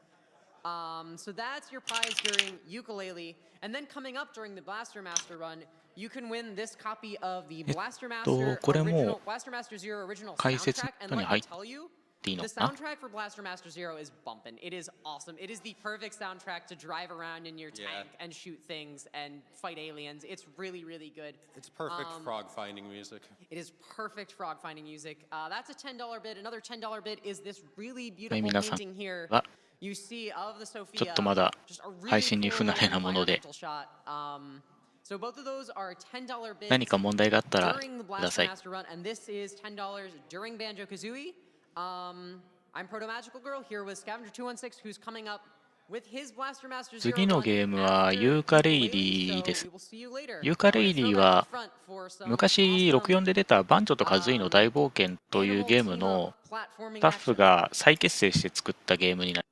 So that's your prize during ukulele. And then coming up during the Blaster Master run, you can win this copy of the Blaster Master これも original, Blaster Master Zero original 解説 soundtrack. And に let 入 me っ tell you, ていいの the かな？ soundtrack for Blaster Master Zero is bumpin'. It is awesome. It is the perfect soundtrack to drive around in your tank and shoot things and fight aliens. It's really, really good. It's perfect frog finding music. It is perfect frog finding music. That's a $10 bid. Another $10 bid is this really beautiful 皆さん painting here. は You see of the ちょ Sophia. っとまだ Just a really 配信に不慣れなもので environmental shot. So both of those are $10 bids 何か問題があったら during the くださ Blaster い。 Master run, and this is $10 during Banjo-Kazooie. I'm Proto Magical Girl here with Scavenger216, who's coming up with his Blaster Master Zero 次の run ゲームは after ユーカレイ ukulele, リー so です we。will see you later. ユーカレイリーは Let's throw back the front for some 昔 awesome 64で出たバンジョとカズイの大冒険というゲームの platforming スタッフ action. が再結成して作ったゲームになります。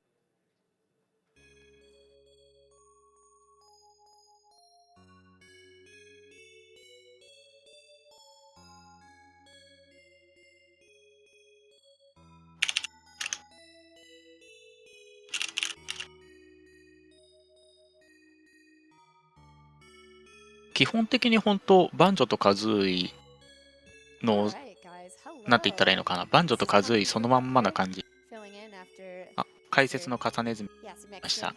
基本的に本当バンジョとカズイのなんて言ったらいいのかな、バンジョとカズイそのまんまな感じ。あ、解説の重ねずみました。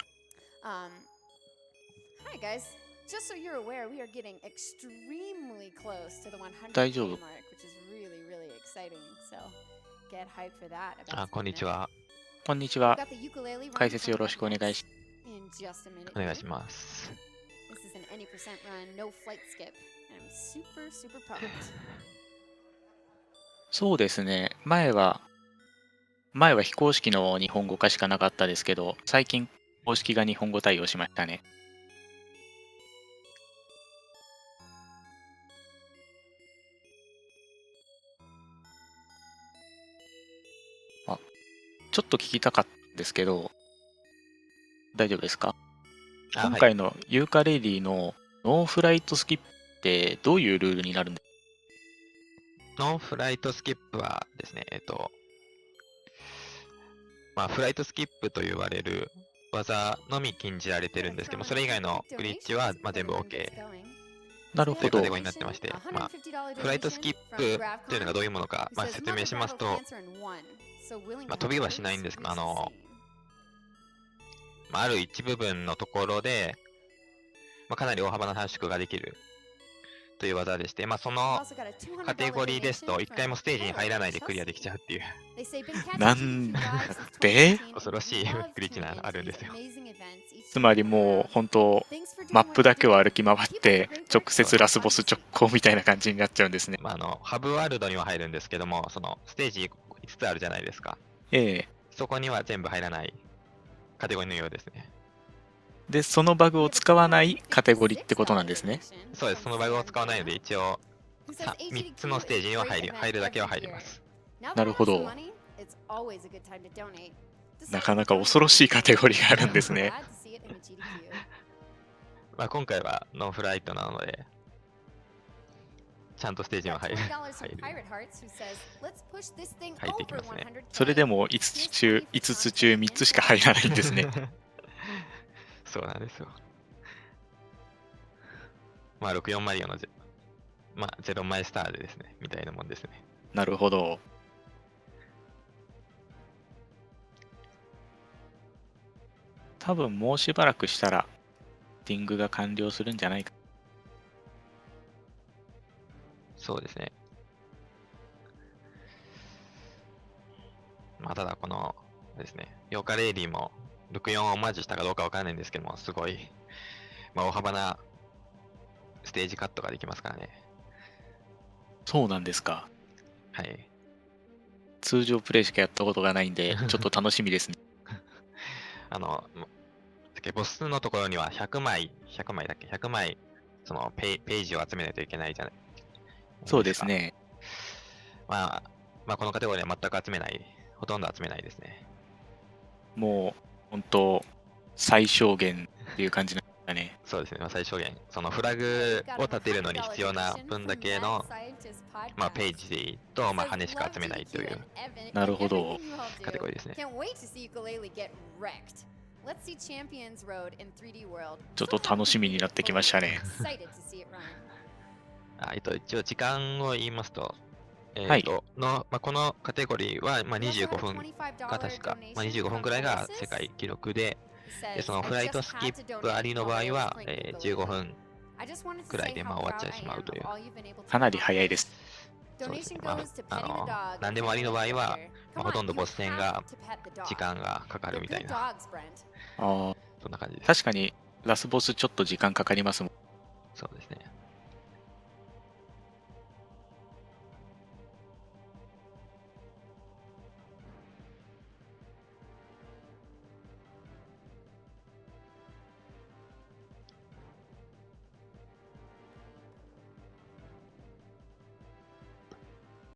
Just so you're aware, we are getting extremely close to the 100K 大丈夫。 mark, which is really, really exciting. So get hyped for that. あ、こんにちは。こんにちは。 We've got the ukulele run 解説よ coming ろ up しくお願い next し in just a minute. お願いします。 This is an any percent run, no flight skip. And I'm super, super pumped. そうですね。前は非公式の日本語化しかなかったですけど、最近公式が日本語対応しましたね。あ、ちょっと聞きたかったんですけど、大丈夫ですか？今回のユーカレディのノーフライトスキップってどういうルールになるんですか？ノンフライトスキップはですね、フライトスキップと言われる技のみ禁じられてるんですけども、それ以外のグリッチは全部 OK なるほど。というカテゴリーになってまして、フライトスキップというのがどういうものか、説明しますと、飛びはしないんですけど、ある一部分のところで、かなり大幅な短縮ができるという技でして、そのカテゴリーですと、一回もステージに入らないでクリアできちゃうっていう。なんで恐ろしいグリッチがあるんですよ。つまりもう本当マップだけを歩き回って直接ラスボス直行みたいな感じになっちゃうんですね。ハブワールドには入るんですけども、そのステージ5つあるじゃないですか。ええ。そこには全部入らないカテゴリーのようですね。で、そのバグを使わないカテゴリーってことなんですね。そうです、そのバグを使わないので、一応3つのステージには入るだけは入ります。なるほど。なかなか恐ろしいカテゴリーがあるんですね。まあ今回はノンフライトなので、ちゃんとステージには入ってきますね。それでも5つ中3つしか入らないんですね。そうなんですよ。まあ64マリオの0マイスターでですね、みたいなもんですね。なるほど。多分もうしばらくしたらティングが完了するんじゃないか。そうですね。まあただこのですね、ヨーカレイリーも64をオマージュしたかどうかわからないんですけども、すごい、まあ、大幅なステージカットができますからね。そうなんですか。はい。通常プレイしかやったことがないんで、ちょっと楽しみですね。ボスのところには100枚、そのページを集めないといけないじゃない。そうですね。まあこのカテゴリーは全く集めない、ほとんど集めないですね。もう、本当最小限っていう感じなんだね。そうですね、最小限。そのフラグを立てるのに必要な分だけの、ページと、羽しか集めないという。なるほど。カテゴリーですね。ちょっと楽しみになってきましたね。一応時間を言いますと、このカテゴリーは、25分が確か、25分くらいが世界記録で、そのフライトスキップありの場合は、15分くらいで終わっちゃいしまうという。かなり早いです。そうですね。何でもありの場合は、ほとんどボス戦が時間がかかるみたいな。そんな感じです。確かにラスボスちょっと時間かかりますもん。そうですね。